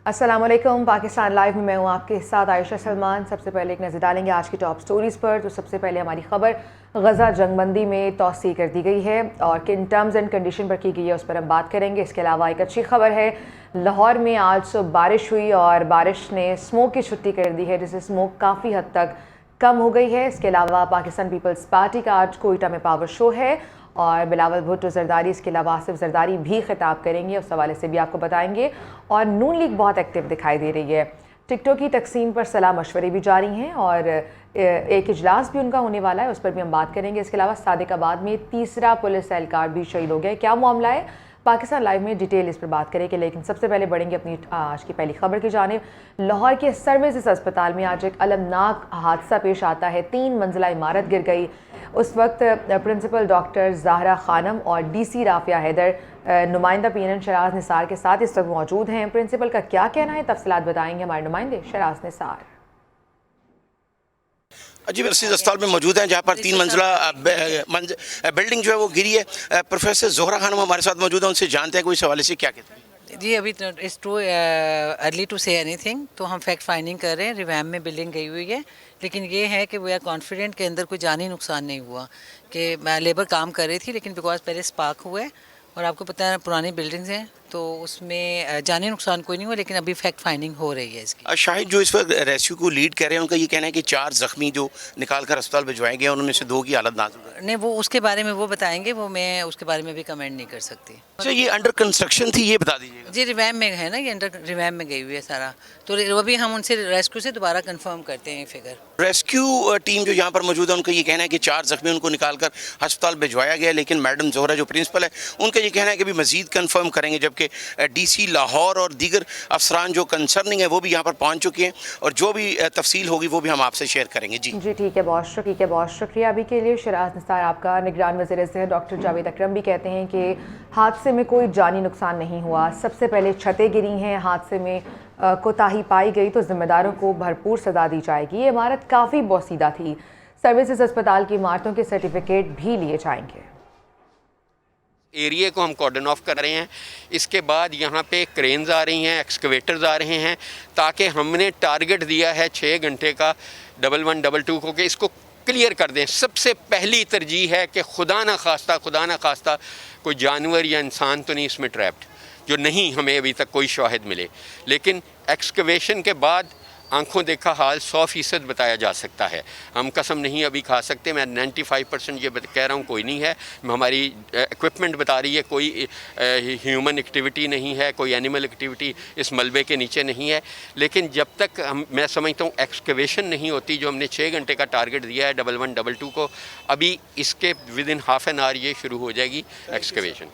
अस्सलामुअलैकुम। पाकिस्तान लाइव में मैं हूँ आपके साथ आयशा सलमान। सबसे पहले एक नज़र डालेंगे आज की टॉप स्टोरीज़ पर। तो सबसे पहले हमारी खबर गज़ा जंगबंदी में तौसी कर दी गई है और किन टर्म्स एंड कंडीशन पर की गई है उस पर हम बात करेंगे। इसके अलावा एक अच्छी खबर है, लाहौर में आज सुबह बारिश हुई और बारिश ने स्मोक की छुट्टी कर दी है, जिससे स्मोक काफ़ी हद तक कम हो गई है। इसके अलावा पाकिस्तान पीपल्स पार्टी का आज कोयटा में पावर शो है और बिलावल भुट्टो जरदारी, इसके अलावा आसिफ जरदारी भी खिताब करेंगे, उस हवाले से भी आपको बताएंगे। और नून लीग बहुत एक्टिव दिखाई दे रही है। टिकटों की तकसीम पर सलाह मशवरे भी जारी हैं और एक इजलास भी उनका होने वाला है, उस पर भी हम बात करेंगे। इसके अलावा सादिकाबाद में तीसरा पुलिस एहलकार भी शहीद हो गया। क्या मामला है, पाकिस्तान लाइव में डिटेल इस पर बात करेंगे। लेकिन सबसे पहले बढ़ेंगे अपनी आज की पहली खबर की जानिब। लाहौर के सर्विसेज अस्पताल में आज एक अलमनाक हादसा पेश आता है। 3 मंजिला इमारत गिर गई। उस वक्त प्रिंसिपल डॉक्टर ज़ाहरा खानम और डीसी राफिया हैदर, नुमाइंदा पीएनएन शराज निसार के साथ इस वक्त मौजूद हैं। प्रिंसिपल का क्या कहना है, तफसीलात बताएंगे हमारे नुमाइंदे शराज निसार। जी, वर्सेस अस्पताल में मौजूद हैं जहाँ पर 3 मंजिला बिल्डिंग जो है वो गिरी है। प्रोफेसर ज़ोहरा खानम हमारे साथ मौजूद हैं, उनसे जानते हैं कोई सवाल से क्या कहते हैं। जी, अभी it's too early to say anything, तो हम फैक्ट फाइंडिंग कर रहे हैं। रिवैम में बिल्डिंग गई हुई है, लेकिन ये है कि वी आर कॉन्फिडेंट के अंदर कोई जानी नुकसान नहीं हुआ। कि लेबर काम कर रही थी, लेकिन बिकॉज पहले स्पार्क हुआ है और आपको पता है पुरानी बिल्डिंग्स हैं तो उसमें जानी नुकसान कोई नहीं हुआ, लेकिन अभी फैक्ट फाइंडिंग हो रही है इसकी। शाहिद जो इस वक्त रेस्क्यू को लीड कर रहे हैं, उनका ये कहना है कि 4 जख्मी जो निकाल कर अस्पताल भिजवाए गए उनमें से 2 की हालत नाजुक है। नहीं, वो उसके बारे में वो बताएंगे, वो मैं उसके बारे में भी कमेंट नहीं कर सकती। अच्छा, ये अंडर कंस्ट्रक्शन थी, ये बता दीजिएगा। जी, रिवैम में है ना, ये अंडर रिवैम में गई हुई है सारा, तो वो भी हम उनसे रेस्क्यू से दोबारा कंफर्म करते हैं फिगर। रेस्क्यू टीम जो यहाँ पर मौजूद है उनका ये कहना है कि 4 जख्मी उनको निकाल कर अस्पताल भिजवाया गया, लेकिन मैडम जोहरा जो प्रिंसिपल है उनका ये कहना है कि भी मजीद कंफर्म करेंगे। जबकि डीसी लाहौर और दीगर अफसरान जो कंसर्निंग है वो भी यहाँ पर पहुँच चुके हैं और जो भी तफसील होगी वो भी हम आपसे शेयर करेंगे। जी ठीक है, बहुत शुक्रिया अभी के लिए शराज निसार आपका। निगरान वज़ीर सेहत डॉक्टर जावेद अकरम भी कहते हैं कि हादसे में कोई जानी नुकसान नहीं हुआ। सबसे पहले छतें गिरी हैं, हादसे में कोताही पाई गई तो जिम्मेदारों को भरपूर सजा दी जाएगी। ये इमारत काफ़ी बोसीदा थी। सर्विसेज अस्पताल की इमारतों के सर्टिफिकेट भी लिए जाएंगे। एरिया को हम कॉर्डन ऑफ कर रहे हैं। इसके बाद यहाँ पे क्रेन्स आ रही हैं, एक्सकवेटर्स आ रहे हैं, ताकि हमने टारगेट दिया है 6 घंटे का 1112 को कि इसको क्लियर कर दें। सबसे पहली तरजीह है कि खुदा न खास्ता कोई जानवर या इंसान तो नहीं इसमें ट्रैप्ड, जो नहीं हमें अभी तक कोई शाहिद मिले। लेकिन एक्सकवेशन के बाद आंखों देखा हाल 100% बताया जा सकता है। हम कसम नहीं अभी खा सकते। मैं 95% ये कह रहा हूँ कोई नहीं है। हमारी इक्विपमेंट बता रही है कोई ह्यूमन एक्टिविटी नहीं है, कोई एनिमल एक्टिविटी इस मलबे के नीचे नहीं है। लेकिन जब तक मैं समझता हूँ एक्सकवेशन नहीं होती, जो हमने 6 घंटे का टारगेट दिया है 1112 को, अभी इसके with in half an hour ये शुरू हो जाएगी एक्सकवेशन।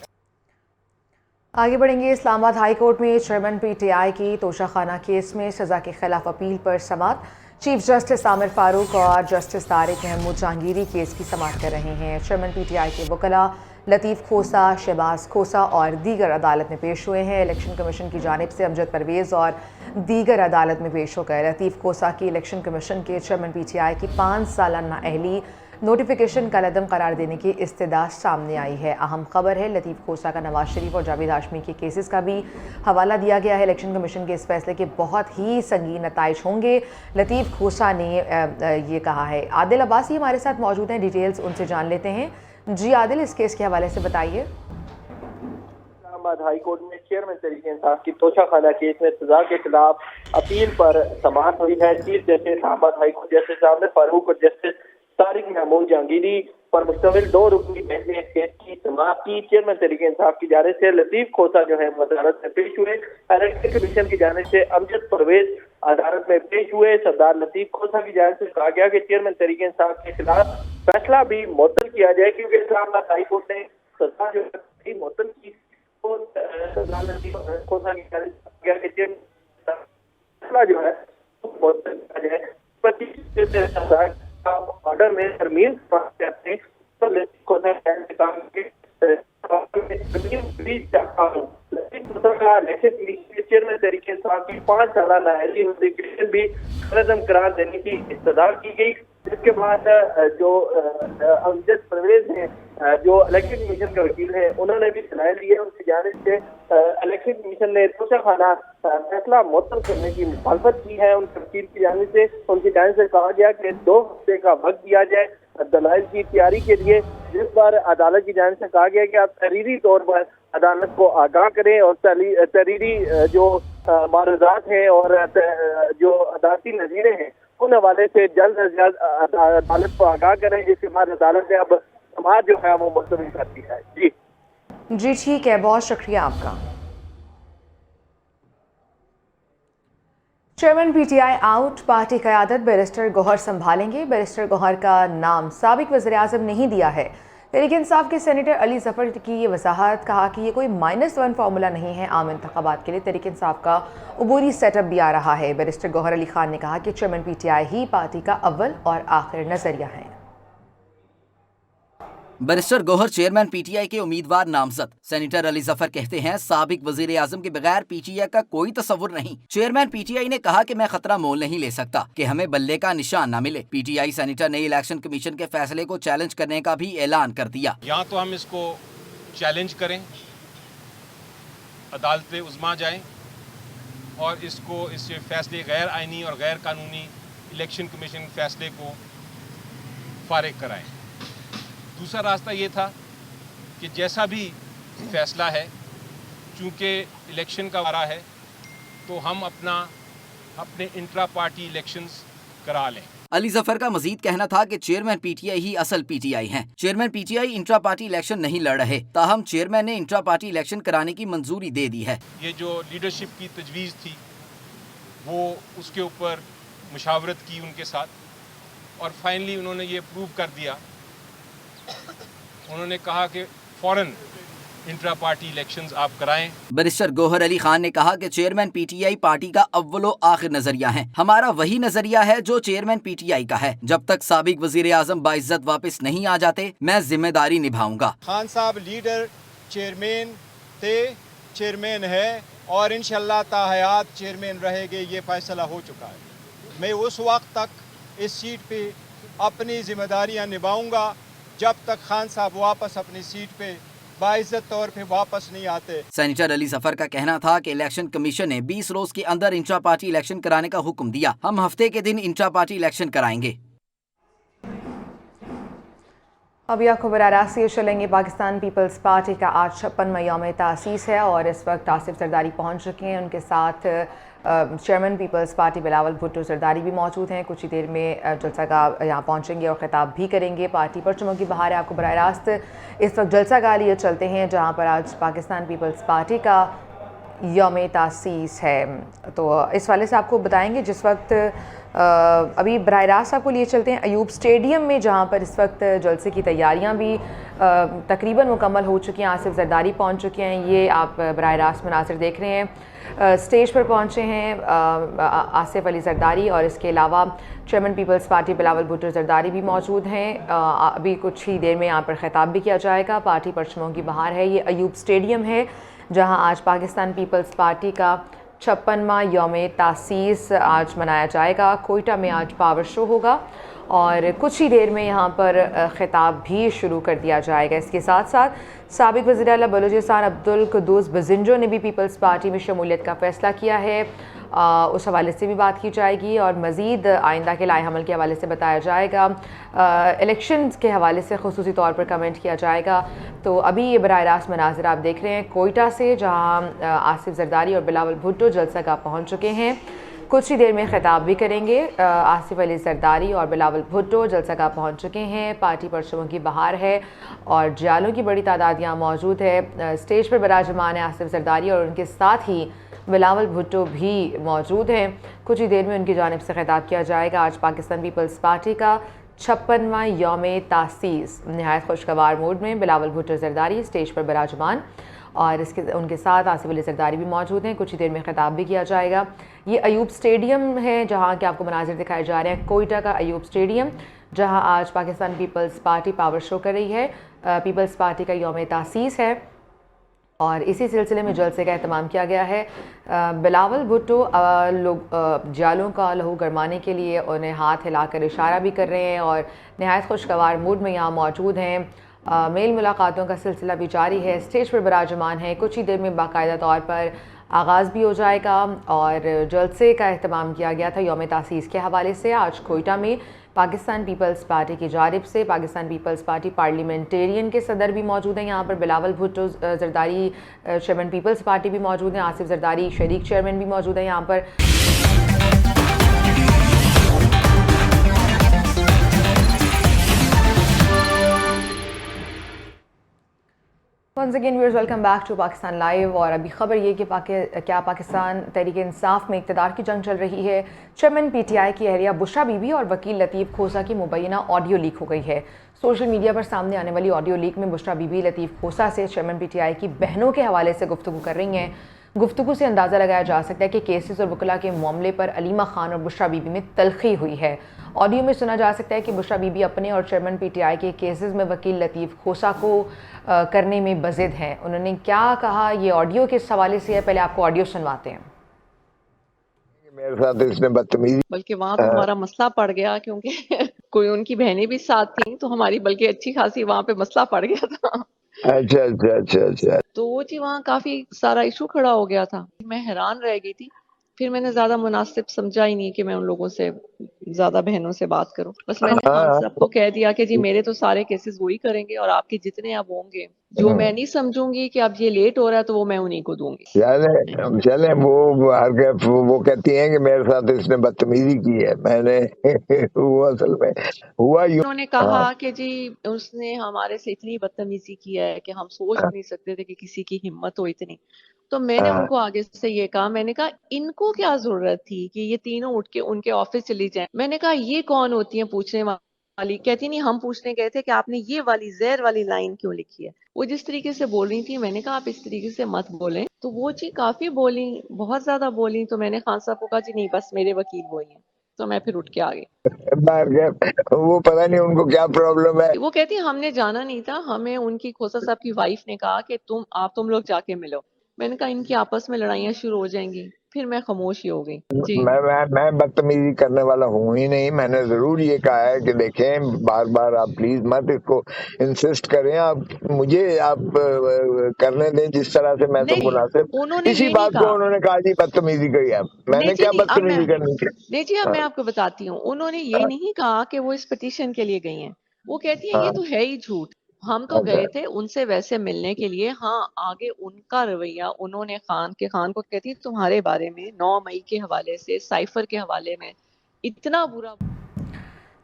आगे बढ़ेंगे। इस्लामाबाद हाई कोर्ट में चेयरमैन पीटीआई की तोशाखाना केस में सज़ा के खिलाफ अपील पर समाअत। चीफ जस्टिस आमिर फारूक और जस्टिस तारिक महमूद जहांगीरी केस की समाअत कर रहे हैं। चेयरमैन पीटीआई के वकला लतीफ़ खोसा, शहबाज खोसा और दीगर अदालत में पेश हुए हैं। इलेक्शन कमीशन की जानिब से अमजद परवेज़ और दीगर अदालत में पेश हो गए। लतीफ़ खोसा की इलेक्शन कमीशन के चेयरमैन पीटीआई की 5 साल नाअहली नोटिफिकेशन कलअदम करार देने की इस्तदा सामने आई है। अहम खबर है, लतीफ़ खोसा का नवाज शरीफ और जावेद हाशमी के केसेस का भी हवाला दिया गया है। इलेक्शन कमीशन के इस फैसले के बहुत ही संगीन नताइज होंगे, लतीफ़ खोसा ने ये कहा है। आदिल अब्बासी हमारे साथ मौजूद हैं, डिटेल्स उनसे जान लेते हैं। जी आदिल, इस केस के हवाले से बताइए। इस्लामाबाद हाई कोर्ट में चेयरमैन तहरीक इंसाफ की तोशाखाना केस में सजा के खिलाफ अपील पर समाअत हुई है। Chief justice Islamabad high court justice Aamir Farooq और जस्टिस तारिक महमूद जहांगीरी पर मुश्तमिल 2 रुकनी बेंच ने इस केस की समाअत की। चेयरमैन तहरीक इंसाफ की जानिब से लतीफ़ खोसा जो है अदालत में पेश हुए। इलेक्शन कमीशन की जानिब से अमजद परवेज अदालत में पेश हुए। सरदार लतीफ़ खोसा की जानिब से कहा गया कि चेयरमैन तहरीक इंसाफ के खिलाफ फैसला भी मुअत्तल किया जाए, क्योंकि इस्लामाबाद हाई कोर्ट ने सजा जो है मुअत्तल की। सरदार लतीफ़ खोसा की जानिब से कहा गया कि फैसला जो है मुअत्तल किया जाए। 25 ऑर्डर में तरमीम करते हैं तो चेयरमैन तरीके इंसाफ की 5 साल नाअहली नोटिफिकेशन भी कलअदम करार देने की इस्तदा की गई। इसके बाद जो अमजद परवेज हैं, जो इलेक्शन कमीशन का वकील है, उन्होंने भी दलाइल दिए। उनकी जानिब से इलेक्शन कमीशन ने तोशाखाना फैसला मुअत्तल करने की मुखालफत की है। उनके वकील की जानिब से कहा गया कि 2 हफ्ते का वक्त दिया जाए दलाइल की तैयारी के लिए, जिस पर अदालत की जानिब से कहा गया कि आप तहरीरी तौर पर अदालत को आगाह करें और तहरीरी जो मारूजात हैं और जो अदालती नज़ीरें हैं उन हवाले से जल्द अज जल्द अदालत को आगाह करें, जिसके बाद अदालत ने अब समाज जो है वो मुलतवी कर दी है। जी ठीक है, बहुत शुक्रिया आपका। चेयरमैन पीटीआई आउट, पार्टी क़यादत बैरिस्टर गौहर संभालेंगे। बैरिस्टर गौहर का नाम साबिक वज़ीर-ए-आज़म नहीं दिया है। तहरीक इंसाफ के सेनेटर अली ज़फ़र की ये वजाहत, कहा कि ये कोई -1 फार्मूला नहीं है, आम इंतखाबात के लिए तहरीक इंसाफ का अबूरी सेटअप भी आ रहा है। बैरिस्टर गौहर अली खान ने कहा कि चेयरमैन पीटीआई ही पार्टी का अव्वल और आखिर नज़रिया है। बैरिस्टर गौहर चेयरमैन पीटीआई के उम्मीदवार नामजद। सेनेटर अली जफर कहते हैं, साबिक वजीर आजम के बगैर पीटीआई का कोई तस्वुर नहीं। चेयरमैन पीटीआई ने कहा कि मैं खतरा मोल नहीं ले सकता कि हमें बल्ले का निशान न मिले। पीटीआई सेनेटर ने इलेक्शन कमीशन के फैसले को चैलेंज करने का भी ऐलान कर दिया। या तो हम इसको चैलेंज करें, अदालत उज़्मा जाएं और इस फैसले गैर आइनी और गैर कानूनी इलेक्शन कमीशन के फैसले को फारिग कराएं। दूसरा रास्ता ये था कि जैसा भी फैसला है, चूँकि इलेक्शन का वारा है, तो हम अपने इंट्रा पार्टी इलेक्शंस करा लें। अली जफर का मजीद कहना था कि चेयरमैन पीटीआई ही असल पीटीआई हैं। Chairman PTI intra party election नहीं लड़ रहे, ताहम चेयरमैन ने इंट्रा पार्टी इलेक्शन कराने की मंजूरी दे दी है। ये जो लीडरशिप की तजवीज़ थी वो उसके ऊपर मुशावरत की उनके साथ और फाइनली उन्होंने ये अप्रूव कर दिया। उन्होंने कहा कि फौरन इंट्रा पार्टी इलेक्शंस आप कराएं। बैरिस्टर गौहर अली खान ने कहा कि चेयरमैन पीटीआई पार्टी का अव्वलो आखिर नजरिया है। हमारा वही नजरिया है जो चेयरमैन पीटीआई का है। जब तक साबिक वजीर आजम बाइज्जत वापस नहीं आ जाते, मैं जिम्मेदारी निभाऊंगा। खान साहब लीडर चेयरमैन थे, चेयरमैन है और इंशाल्लाह ताहयात चेयरमैन रहेंगे, ये फैसला हो चुका है। मैं उस वक्त तक इस सीट पे अपनी जिम्मेदारियां निभाऊंगा जब तक खान साहब वापस अपनी सीट पे बाइज्जत तौर पे वापस नहीं आते। सेनेटर अली जफर का कहना था कि इलेक्शन कमीशन ने 20 रोज के अंदर इंट्रा पार्टी इलेक्शन कराने का हुक्म दिया। हम हफ्ते के दिन इंट्रा पार्टी इलेक्शन कराएंगे। अब यह खबर आरासी चलेंगे। पाकिस्तान पीपल्स पार्टी का आज 56वां यौम तासीस है और इस वक्त आसिफ जरदारी पहुंच चुके हैं। उनके साथ चेयरमैन पीपल्स पार्टी बिलावल भुट्टो जरदारी भी मौजूद हैं। कुछ ही देर में जलसा का यहाँ पहुँचेंगे और खिताब भी करेंगे। पार्टी परचमों की बहार है। आपको बराह रास्त इस वक्त जलसा का लिए चलते हैं जहाँ पर आज पाकिस्तान पीपल्स पार्टी का यौम तासीस है। तो इस वाले से आपको बताएंगे जिस वक्त अभी बराह रास्त आपको लिए चलते हैं अयूब स्टेडियम में, जहाँ पर इस वक्त जलसे की तैयारियां भी तकरीबन मुकम्मल हो चुकी हैं। आसिफ जरदारी पहुँच चुके हैं। ये आप बराह रास्त मनासिर देख रहे हैं। स्टेज पर पहुँचे हैं आसिफ अली जरदारी और इसके अलावा चेयरमैन पीपल्स पार्टी बिलावल भुट्टो जरदारी भी मौजूद हैं। अभी कुछ ही देर में यहाँ पर खिताब भी किया जाएगा। पार्टी परचमों की बहार है। ये अयूब स्टेडियम है जहाँ आज पाकिस्तान पीपल्स पार्टी का 56वां यौम तासीस आज मनाया जाएगा। कोयटा में आज पावर शो होगा और कुछ ही देर में यहाँ पर खिताब भी शुरू कर दिया जाएगा। इसके साथ साथ साबिक वज़ीर आला बलूचिस्तान अब्दुल कुद्दूस बजिंजो ने भी पीपल्स पार्टी में शमूलियत का फ़ैसला किया है। उस हवाले से भी बात की जाएगी और मज़ीद आइंदा के लाए हमल के हवाले से बताया जाएगा। इलेक्शंस के हवाले से ख़ुसूसी तौर पर कमेंट किया जाएगा। तो अभी ये बराह रास्त मनाज़िर आप देख रहे हैं कोयटा से, जहाँ आसिफ जरदारी और बिलावल भुट्टो जलसा का पहुँच चुके हैं। कुछ ही देर में खिताब भी करेंगे। आसिफ अली जरदारी और बिलावल भुट्टो जलसा का पहुँच चुके हैं। पार्टी परचमों की बहार है और जालों की बड़ी तादाद यहाँ मौजूद है। स्टेज पर बराजमान है आसिफ जरदारी और उनके साथ ही बिलावल भुट्टो भी मौजूद हैं। कुछ ही देर में उनकी जानिब से खिताब किया जाएगा। आज पाकिस्तान पीपल्स पार्टी का 56वां यौम तासीस नहायत खुशगवार मूड में बिलावल भुट्टो जरदारी स्टेज पर बराजमान और उनके साथ आसिफ अली जरदारी भी मौजूद हैं। कुछ ही देर में खिताब भी किया जाएगा। ये अयूब स्टेडियम है जहाँ के आपको मनाजिर दिखाए जा रहे हैं। कोयटा का अयूब स्टेडियम जहाँ आज पाकिस्तान पीपल्स पार्टी पावर शो कर रही है। पीपल्स पार्टी का यौम तासीस है और इसी सिलसिले में जलसे का एहतमाम किया गया है। बिलावल भुट्टो लोग जालों का लहू गरमाने के लिए उन्हें हाथ हिलाकर इशारा भी कर रहे हैं और नहायत खुशगवार मूड में यहाँ मौजूद हैं। मेल मुलाकातों का सिलसिला भी जारी है, स्टेज पर विराजमान है। कुछ ही देर में बाकायदा तौर पर आगाज़ भी हो जाएगा और जलसे का एहतमाम किया गया था यौम तासीस के हवाले से। आज कोयटा में पाकिस्तान पीपल्स पार्टी की जानिब से पाकिस्तान पीपल्स पार्टी पार्लियामेंटेरियन के सदर भी मौजूद हैं। यहाँ पर बिलावल भुट्टो जरदारी चेयरमैन पीपल्स पार्टी भी मौजूद हैं, आसिफ जरदारी शरीक चेयरमैन भी मौजूद हैं यहाँ पर। Once again viewers, welcome back to Pakistan live. और अभी खबर ये कि क्या पाकिस्तान तहरीक इंसाफ में इक़्तिदार की जंग चल रही है। चेयरमैन पीटीआई की अहलिया बुशरा बीबी और वकील लतीफ़ खोसा की मुबैना ऑडियो लीक हो गई है। सोशल मीडिया पर सामने आने वाली ऑडियो लीक में बुशरा बीबी लतीफ़ खोसा से चेयरमैन पीटीआई की बहनों के हवाले से गुफ्तगू कर रही हैं। गुफ्तगू से अंदाज़ा लगाया जा सकता है कि केसेस और वकला के मामले पर अलीमा खान और बुशरा बीबी में तलखी हुई है। ऑडियो में सुना जा सकता है कि बुशरा बीबी अपने और चेयरमैन पीटीआई के केसेस में वकील लतीफ़ खोसा को करने में बज़िद हैं। उन्होंने क्या कहा, ये ऑडियो किस हवाले से है, पहले आपको ऑडियो सुनवाते हैं। मेरे साथ इसने बदतमीजी, बल्कि वहाँ तो हमारा मसला पड़ गया क्योंकि कोई उनकी बहनें भी साथ थी, तो हमारी बल्कि अच्छी खासी वहाँ पे मसला पड़ गया था। अच्छा अच्छा अच्छा अच्छा। तो वो जी वहाँ काफी सारा इशू खड़ा हो गया था। मैं हैरान रह गई थी। फिर मैंने ज्यादा मुनासिब समझा ही नहीं कि मैं उन लोगों से ज्यादा बहनों से बात करूं। बस मैंने खान साहब को कह दिया कि जी मेरे तो सारे केसेस वही करेंगे और आपके जितने अब होंगे, जो मैं नहीं समझूंगी कि अब ये लेट हो रहा है तो वो मैं उन्हीं को दूंगी। चले वो कहती हैं कि मेरे साथ इसने बदतमीजी की है। मैंने वो असल में हुआ यूं, उन्होंने कहा कि जी उसने हमारे से इतनी बदतमीजी की है कि हम सोच नहीं सकते थे कि किसी की हिम्मत हो इतनी। तो मैंने उनको आगे से ये कहा, मैंने कहा इनको क्या जरूरत थी कि ये तीनों उठ के उनके ऑफिस चली जाएं। मैंने कहा ये कौन होती है पूछने वाली। कहती नहीं, हम पूछने गए थे कि आपने ये वाली जहर वाली लाइन क्यों लिखी है। वो जिस तरीके से बोल रही थी, मैंने कहा आप इस तरीके से मत बोलें। तो वो जी काफी बोली, बहुत ज्यादा बोली। तो मैंने खान साहब को कहा जी नहीं, बस मेरे वकील वही है। तो मैं फिर उठ के आ गई। वो पता नहीं उनको क्या प्रॉब्लम है। वो कहती है हमने जाना नहीं था, हमें उनकी खोसा साहब की वाइफ ने कहा कि तुम लोग जाके मिलो। मैंने कहा इनकी आपस में लड़ाइयाँ शुरू हो जाएंगी। फिर मैं खामोश ही हो गई जी। मैं बदतमीजी करने वाला हूँ ही नहीं। मैंने जरूर ये कहा है कि देखें, बार बार आप प्लीज मत इसको इंसिस्ट करें। आप मुझे करने दें जिस तरह से मैं तो मुनासिब। उन्होंने इसी ये बात को उन्होंने कहा जी बदतमीजी करी। आप मैंने क्या बदतमीजी करनी थी? नहीं जी, अब मैं आपको बताती हूँ। उन्होंने ये नहीं कहा कि वो इस पिटीशन के लिए गई हैं। वो कहती है ये तो है ही झूठ। हम तो गए थे उनसे वैसे मिलने के लिए। हाँ, आगे उनका रवैया, उन्होंने खान को कहती तुम्हारे बारे में 9 मई के हवाले से, साइफर के हवाले में इतना बुरा।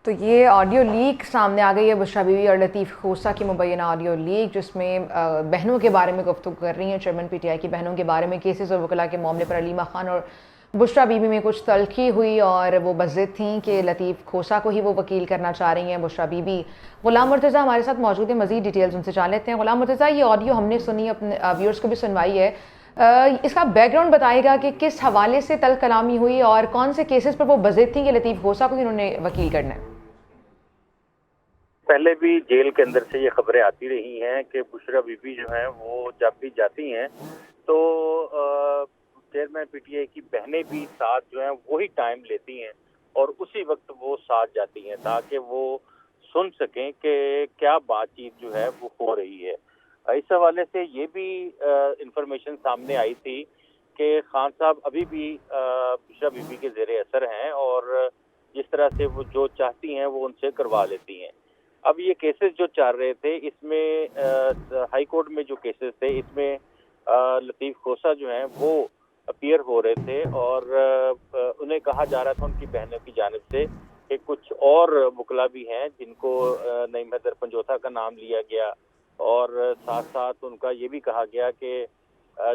तो ये ऑडियो लीक सामने आ गई है, बुशरा बीबी और लतीफ़ खोसा की मुबैना ऑडियो लीक, जिसमें बहनों के बारे में गुफ्तगू कर रही हैं। चेयरमैन पीटीआई की बहनों के बारे में केसेस और वकला के मामले पर अलीमा खान और बुशरा बीबी में कुछ तलखी हुई और वो बज़िद थी कि लतीफ़ खोसा को ही वो वकील करना चाह रही हैं बुशरा बीबी। ग़ुलाम मुर्तज़ा हमारे साथ मौजूद है, मज़ीद डिटेल्स उनसे जान लेते हैं। ग़ुलाम मुर्तज़ा, ये ऑडियो हमने सुनी, अपने व्यूअर्स को भी सुनवाई है। इसका बैकग्राउंड बताएगा कि किस हवाले से तल कलामी हुई और कौन से केसेस पर वो बज़िद थी कि लतीफ़ खोसा को ही उन्होंने वकील करना है? पहले भी जेल के अंदर से ये खबरें आती रही हैं कि बुशरा बीबी जो है वो जब भी जाती हैं तो चेयरमैन पीटीआई की बहनें भी साथ जो हैं वही टाइम लेती हैं और उसी वक्त वो साथ जाती हैं ताकि वो सुन सकें कि क्या बातचीत जो है वो हो रही है। इस हवाले से ये भी इंफॉर्मेशन सामने आई थी कि खान साहब अभी भी बुशरा बीबी के ज़ेरे असर हैं और जिस तरह से वो जो चाहती हैं वो उनसे करवा लेती हैं। अब ये केसेस जो चल रहे थे इसमें हाई कोर्ट में जो केसेस थे इसमें लतीफ़ खोसा जो हैं वो अपीयर हो रहे थे और उन्हें कहा जा रहा था उनकी बहनों की जानिब से कि कुछ और वकला भी हैं जिनको नईम हैदर पंजोथा का नाम लिया गया और साथ साथ उनका ये भी कहा गया कि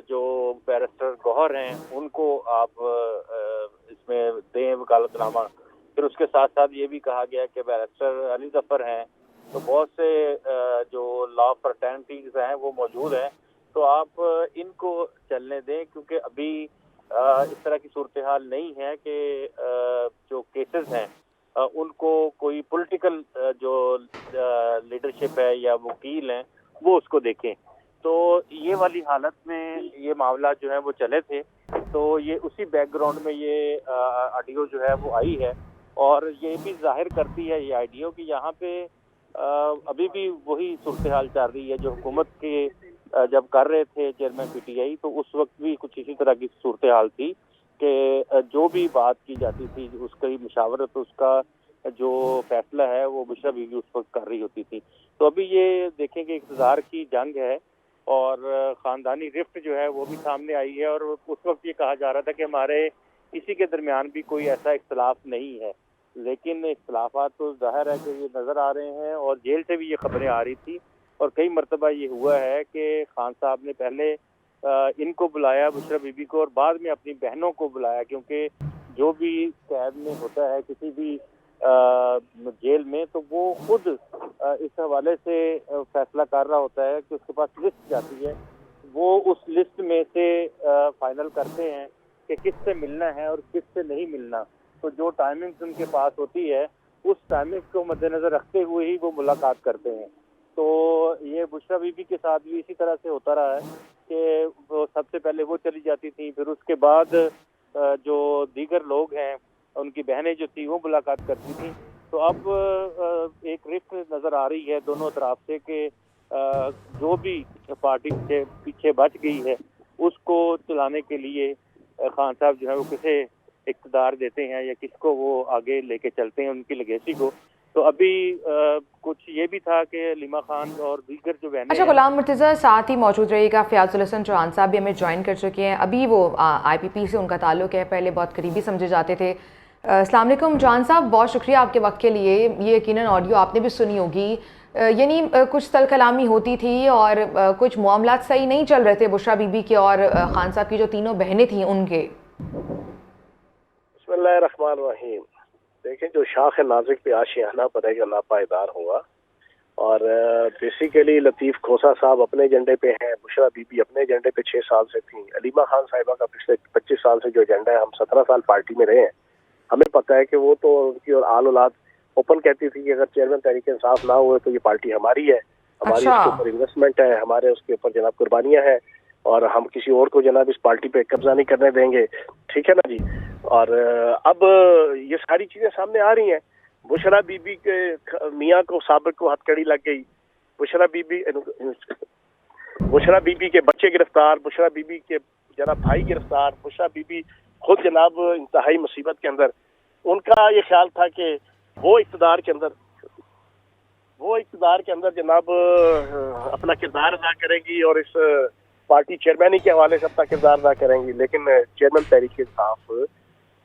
जो बैरिस्टर गौहर हैं उनको आप इसमें दें वकालतनामा। फिर उसके साथ साथ ये भी कहा गया कि बैरिस्टर अली ज़फ़र हैं। तो बहुत से जो लॉ फ्रैटर्निटीज़ हैं वो मौजूद हैं, तो आप इनको चलने दें क्योंकि अभी इस तरह की सूरत हाल नहीं है कि जो केसेस हैं उनको कोई पॉलिटिकल जो लीडरशिप है या वकील हैं वो उसको देखें। तो ये वाली हालत में ये मामला जो है वो चले थे, तो ये उसी बैकग्राउंड में ये ऑडियो जो है वो आई है। और ये भी जाहिर करती है ये ऑडियो कि यहाँ पे अभी भी वही सूरत हाल चल रही है जो हुकूमत के जब कर रहे थे चेयरमैन पीटीआई, तो उस वक्त भी कुछ इसी तरह की सूरत हाल थी कि जो भी बात की जाती थी उसकी मुशावरत, उसका जो फैसला है वो बुशरा बीबी उस वक्त कर रही होती थी। तो अभी ये देखें कि इक़्तिदार की जंग है और ख़ानदानी रिफ्ट जो है वो भी सामने आई है। और उस वक्त ये कहा जा रहा था कि हमारे किसी के दरमियान भी कोई ऐसा इख्तलाफ नहीं है, लेकिन इख्तलाफात तो ज़ाहिर है कि ये नज़र आ रहे हैं। और जेल से भी ये खबरें आ रही थी और कई मरतबा ये हुआ है कि खान साहब ने पहले इनको बुलाया बुशरा बीबी को और बाद में अपनी बहनों को बुलाया, क्योंकि जो भी कैद में होता है किसी भी जेल में तो वो खुद इस हवाले से फैसला कर रहा होता है कि उसके पास लिस्ट जाती है, वो उस लिस्ट में से फाइनल करते हैं कि किससे मिलना है और किससे नहीं मिलना। तो जो टाइमिंग्स उनके पास होती है उस टाइमिंग को मद्देनजर रखते हुए ही वो मुलाकात करते हैं। तो ये बुशरा बीबी के साथ भी इसी तरह से होता रहा है कि वो सबसे पहले वो चली जाती थी, फिर उसके बाद जो दीगर लोग हैं उनकी बहनें जो थी वो मुलाकात करती थी। तो अब एक रिफ्ट नज़र आ रही है दोनों तरफ से कि जो भी पार्टी से पीछे बच गई है उसको चलाने के लिए खान साहब जो है वो किसे इक़्तिदार देते हैं या किसको वो आगे लेके चलते हैं उनकी लेगेसी को। तो अभी कुछ ये भी था कि लीमा खान और दीगर जो बहनें अच्छा, गुलाम मुर्तज़ा साथ ही मौजूद रहिएगा। फ़याज़ुल हसन चौहान साहब भी हमें ज्वाइन कर चुके हैं। अभी वो IPP से उनका ताल्लुक़ है, पहले बहुत करीबी समझे जाते थे। अस्सलाम वालेकुम चौहान साहब, बहुत शुक्रिया आपके वक्त के लिए। ये यकीनन ऑडियो आपने भी सुनी होगी, यानी कुछ तल कलामी होती थी और कुछ मामलात सही नहीं चल रहे थे बुशरा बीबी के और खान साहब की जो तीनों बहनें थीं उनके। बिस्मिल्लाहिर्रहमानिर्रहीम। देखें, जो शाख नाज़िक पे आशियाना बनेगा नापायदार होगा। और बेसिकली लतीफ़ खोसा साहब अपने एजेंडे पे हैं, बुशरा बीबी अपने एजेंडे पे 6 साल से थी। अलीमा खान साहिबा का पिछले 25 साल से जो एजेंडा है, हम 17 साल पार्टी में रहे हैं, हमें पता है कि वो तो उनकी और आल औलाद ओपन कहती थी कि अगर चेयरमैन तहरीक इंसाफ ना हुए तो ये पार्टी हमारी है, हमारी उसके ऊपर इन्वेस्टमेंट है, हमारे उसके ऊपर जनाब कुर्बानियाँ हैं और हम किसी और को जनाब इस पार्टी पे कब्जा नहीं करने देंगे। ठीक है ना जी। और अब ये सारी चीजें सामने आ रही हैं। बुशरा बीबी के मियाँ को साबिक को हथकड़ी लग गई, बुशरा बीबी के बच्चे गिरफ्तार, बुशरा बीबी के जनाब भाई गिरफ्तार, बुशरा बीबी खुद जनाब इंतहाई मुसीबत के अंदर। उनका ये ख्याल था कि वो इक़्तिदार के अंदर जनाब अपना किरदार अदा करेंगी और इस पार्टी चेयरमैनी के हवाले से अपना किरदार अदा करेंगी। लेकिन चेयरमैन तहरीक इंसाफ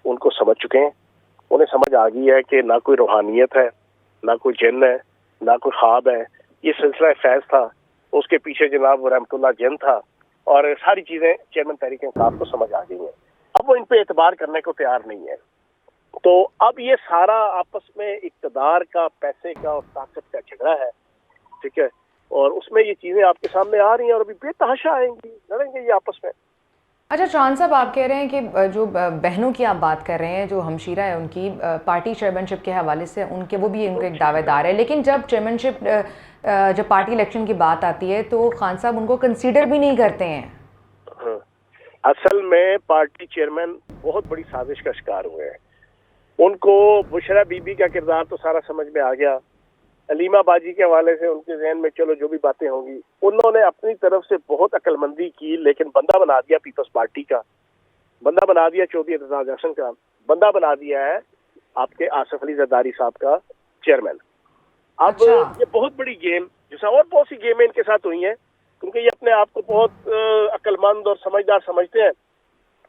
उनको समझ चुके हैं, उन्हें समझ आ गई है कि ना कोई रूहानियत है, ना कोई जिन्न है, ना कोई ख्वाब है। ये सिलसिला फैज़ था, उसके पीछे जनाब रहमतुल्लाह जिन्न था और सारी चीज़ें चेयरमैन तहरीक इंसाफ को समझ आ गई हैं। अब वो इन पे एतबार करने को तैयार नहीं है। तो अब ये सारा आपस में इक़्तिदार का, पैसे का और ताकत का झगड़ा है। ठीक है, और उसमें ये चीज़ें आपके सामने आ रही हैं और अभी बेतहाशा आएंगी, लड़ेंगे ये आपस में। अच्छा चौहान साहब, आप कह रहे हैं कि जो बहनों की आप बात कर रहे हैं, जो हमशीरा है उनकी पार्टी चेयरमैनशिप के हवाले से उनके वो भी उनके एक दावेदार है, लेकिन जब चेयरमैनशिप जब पार्टी इलेक्शन की बात आती है तो खान साहब उनको कंसीडर भी नहीं करते हैं। असल में पार्टी चेयरमैन बहुत बड़ी साजिश का शिकार हुए हैं। उनको बुशरा बीबी का किरदार तो सारा समझ में आ गया, अलीमा बाजी के हवाले से उनके जहन में चलो जो भी बातें होंगी, उन्होंने अपनी तरफ से बहुत अक्लमंदी की, लेकिन बंदा बना दिया पीपल्स पार्टी का, बंदा बना दिया चौधरी एतजाज अहसन का, बंदा बना दिया है आपके आसिफ अली जरदारी साहब का चेयरमैन। अब ये बहुत बड़ी गेम, जैसा और बहुत सी गेमें इनके साथ हुई हैं, क्योंकि ये अपने आप को बहुत अक्लमंद और समझदार समझते हैं,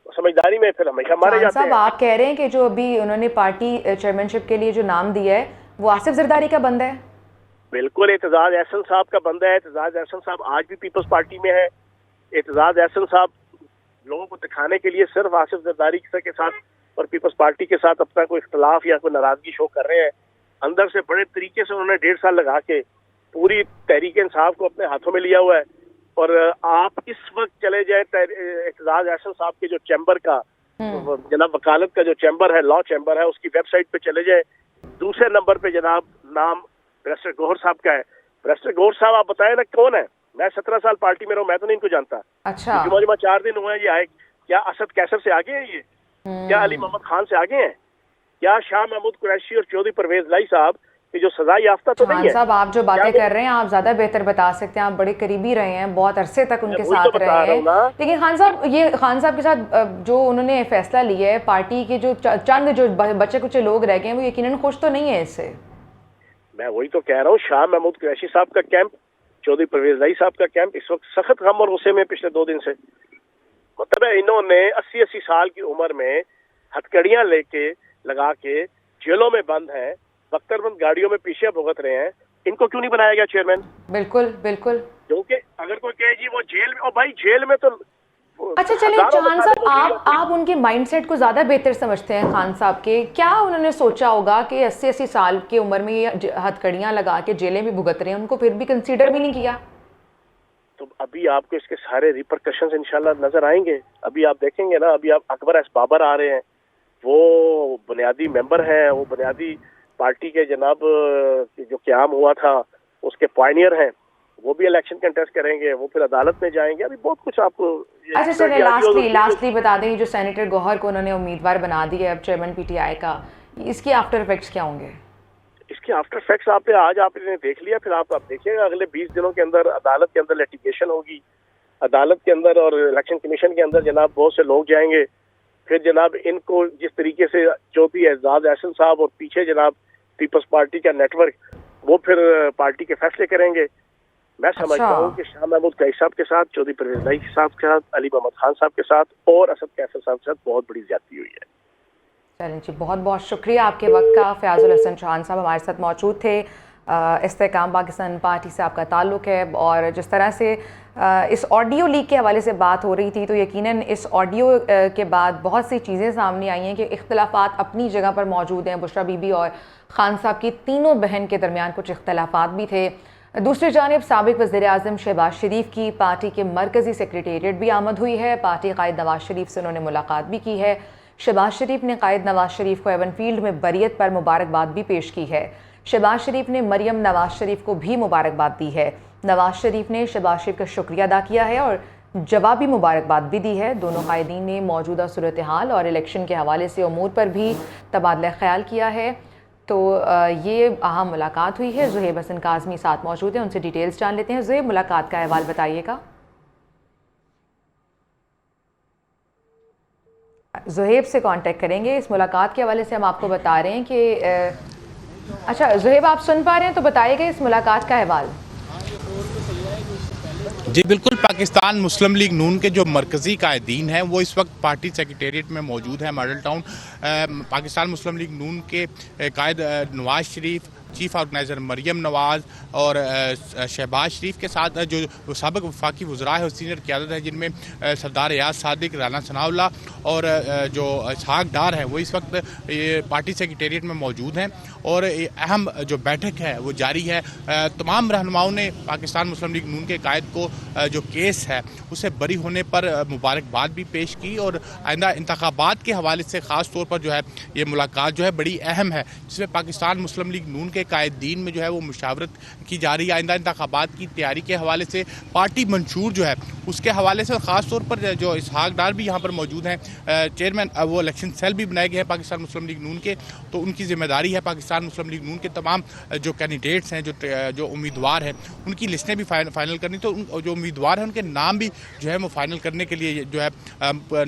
समझदारी में फिर हमेशा मारे जाते हैं। आप कह रहे हैं कि जो अभी उन्होंने पार्टी चेयरमैनशिप के लिए जो नाम दिया है वो आसिफ जरदारी का बंदा है। बिल्कुल, एतजाज अहसन साहब का बंदा है। एतजाज अहसन साहब आज भी पीपल्स पार्टी में है। एतजाज अहसन साहब लोगों को दिखाने के लिए सिर्फ आसिफ जरदारी के साथ और पीपल्स पार्टी के साथ अपना कोई इख्तलाफ या कोई नाराजगी शो कर रहे हैं। अंदर से बड़े तरीके से उन्होंने 1.5 साल लगा के पूरी तहरीक इंसाफ को अपने हाथों में लिया हुआ है। और आप इस वक्त चले जाए एतजाज अहसन साहब के जो चैम्बर का जनाब वकालत का जो चैम्बर है, लॉ चैम्बर है, उसकी वेबसाइट पे चले जाए, दूसरे नंबर पे जनाब नाम बैरिस्टर गौहर साहब का है। बैरिस्टर गौहर साहब आप बताएं ना कौन है? मैं 17 साल पार्टी में रहा हूँ, मैं तो नहीं इनको जानता। अच्छा, जुमा 4 दिन हुए हैं ये आए। क्या असद कैसर से आगे हैं ये? क्या अली मोहम्मद खान से आगे हैं? क्या शाह महमूद कुरैशी और चौधरी परवेज लाई साहब की जो सजा याफ्ता तो नहीं है? साहब आप जो बातें कर रहे हैं आप ज्यादा बेहतर बता सकते हैं, आप बड़े करीबी रहे हैं, बहुत अरसे तक उनके साथ रहे हैं। लेकिन खान साहब, ये खान साहब के साथ जो उन्होंने फैसला लिया है, पार्टी के जो चंद जो बच्चे कुछ लोग रह गए हैं वो यकीनन खुश तो नहीं है इससे। मैं वही तो कह रहा हूँ, शाह महमूद कुरैशी साहब का कैंप, चौधरी परवेज लाई साहब का कैंप इस वक्त सख्त गम और गुस्से में पिछले 2 दिन से। मतलब है इन्होंने 80-80 साल की उम्र में हथकड़ियां लेके लगा के जेलों में बंद हैं, बख्तरबंद गाड़ियों में पीछे भुगत रहे हैं। इनको क्यों नहीं बनाया गया चेयरमैन? बिल्कुल बिल्कुल, क्योंकि अगर कोई कहे जी वो जेल में, और भाई जेल में तो अच्छा चलिए खान साहब, आप उनके माइंडसेट को ज्यादा बेहतर समझते हैं। खान साहब के क्या उन्होंने सोचा होगा कि 80-80 साल की उम्र में ये हथकड़ियां लगा के जेलें भी भुगत रहे हैं, उनको फिर भी कंसीडर भी नहीं किया? तो अभी आपको इसके सारे रिपरकशंस इंशाल्लाह नजर आएंगे। अभी आप देखेंगे ना, अभी आप अकबर एस बाबर आ रहे हैं, वो बुनियादी मेंबर हैं, वो बुनियादी पार्टी के जनाब जो क़याम हुआ था उसके पायनियर हैं, वो भी इलेक्शन कंटेस्ट करेंगे, वो फिर अदालत में जाएंगे। अभी बहुत कुछ आपको। अच्छा चलिए लास्टली बता दें, जो सेनेटर गौहर को उन्होंने उम्मीदवार बना दिया अब चेयरमैन पीटीआई का, इसके आफ्टर इफेक्ट्स क्या होंगे? इसके आफ्टर इफेक्ट्स आपने देख लिया, फिर आप देखिएगा अगले 20 दिनों के अंदर अदालत के अंदर लिटिगेशन होगी, अदालत के अंदर और इलेक्शन कमीशन के अंदर जनाब बहुत से लोग जाएंगे। फिर जनाब इनको जिस तरीके से चौधरी एजाज एहसन साहब और पीछे जनाब पीपल्स पार्टी का नेटवर्क, वो फिर पार्टी के फैसले करेंगे। मैं समझता हूँ कि शाह महमूद कुरैशी साहब के साथ, चौधरी परवेज लाई साहब के साथ, अली मोहम्मद खान साहब के साथ और असद कैसर साहब के साथ बहुत बड़ी ज्यादती हुई है। चलें जी, बहुत बहुत शुक्रिया आपके वक्त का। फयाजुल हसन चौहान साहब हमारे साथ मौजूद थे। इस्तेकाम पाकिस्तान पार्टी से आपका ताल्लुक है, और जिस तरह से इस ऑडियो लीक के हवाले से बात हो रही थी, तो यकीनन इस ऑडियो के बाद बहुत सी चीज़ें सामने आई हैं कि इख्तलाफात अपनी जगह पर मौजूद हैं। बुशरा बीबी और खान साहब की तीनों बहन के दरमियान कुछ इख्तलाफात भी थे। दूसरी जानिब साबिक वज़ीर-ए-आज़म शहबाज शरीफ की पार्टी के मरकज़ी सेक्रेटेरिएट भी आमद हुई है। पार्टी कायद नवाज शरीफ से उन्होंने मुलाकात भी की है। शहबाज शरीफ ने कायद नवाज शरीफ को एवनफील्ड में बरियत पर मुबारकबाद भी पेश की है। शहबाज शरीफ ने मरियम नवाज शरीफ को भी मुबारकबाद दी है। नवाज शरीफ ने शहबाज शरीफ का शुक्रिया अदा किया है और जवाबी मुबारकबाद भी दी है। दोनों कायदीन ने मौजूदा सूरत हाल और इलेक्शन के हवाले से उमूर पर भी तबादला ख्याल किया है। तो ये अहम मुलाकात हुई है। ज़ुहैब हसन काज़मी साथ मौजूद हैं, उनसे डिटेल्स जान लेते हैं। ज़ुहैब, मुलाकात का अहवाल बताइएगा। ज़ुहैब से कांटेक्ट करेंगे। इस मुलाकात के हवाले से हम आपको बता रहे हैं कि अच्छा ज़ुहैब, आप सुन पा रहे हैं तो बताइएगा इस मुलाकात का अहवाल। जी बिल्कुल, पाकिस्तान मुस्लिम लीग नून के जो मरकज़ी कायदीन हैं वो इस वक्त पार्टी सेक्रेटेरिएट में मौजूद है, मॉडल टाउन। पाकिस्तान मुस्लिम लीग नून के कायद नवाज शरीफ, चीफ ऑर्गेनाइज़र मरियम नवाज़ और शहबाज शरीफ के साथ जो साबिक वफाकी वज़रा है और सीनियर क़यादत है, जिनमें सरदार रियाज सादिक, राना सनाउल्लाह और जो इसहाक डार है, वो इस वक्त पार्टी सेक्रेटेरिएट में मौजूद हैं। और अहम जो बैठक है वो जारी है। तमाम रहनुमाओं ने पाकिस्तान मुस्लिम लीग नून के कायद को जो केस है उसे बरी होने पर मुबारकबाद भी पेश की, और आइंदा इंतखाबात के हवाले से ख़ास तौर पर जो है ये मुलाकात जो है बड़ी अहम है, जिसमें पाकिस्तान मुस्लिम लीग नून के कायदीन में जो है वो मुशावरत की जा रही है। आइंदा इंतखाबात की तैयारी के हवाले से, पार्टी मंशूर जो है उसके हवाले से, ख़ास तौर पर जो इसहाक डार भी यहाँ पर मौजूद हैं, चेयरमैन वो इलेक्शन सेल भी बनाए गए हैं पाकिस्तान मुस्लिम लीग नून के, तो उनकी जिम्मेदारी है पाकिस्तान मुस्लिम लीग नून के तमाम जो कैंडिडेट्स हैं, जो उम्मीदवार हैं, उनकी लिस्टें भी फाइनल करनी। तो जो उम्मीदवार हैं उनके नाम भी जो है वो फाइनल करने के लिए जो है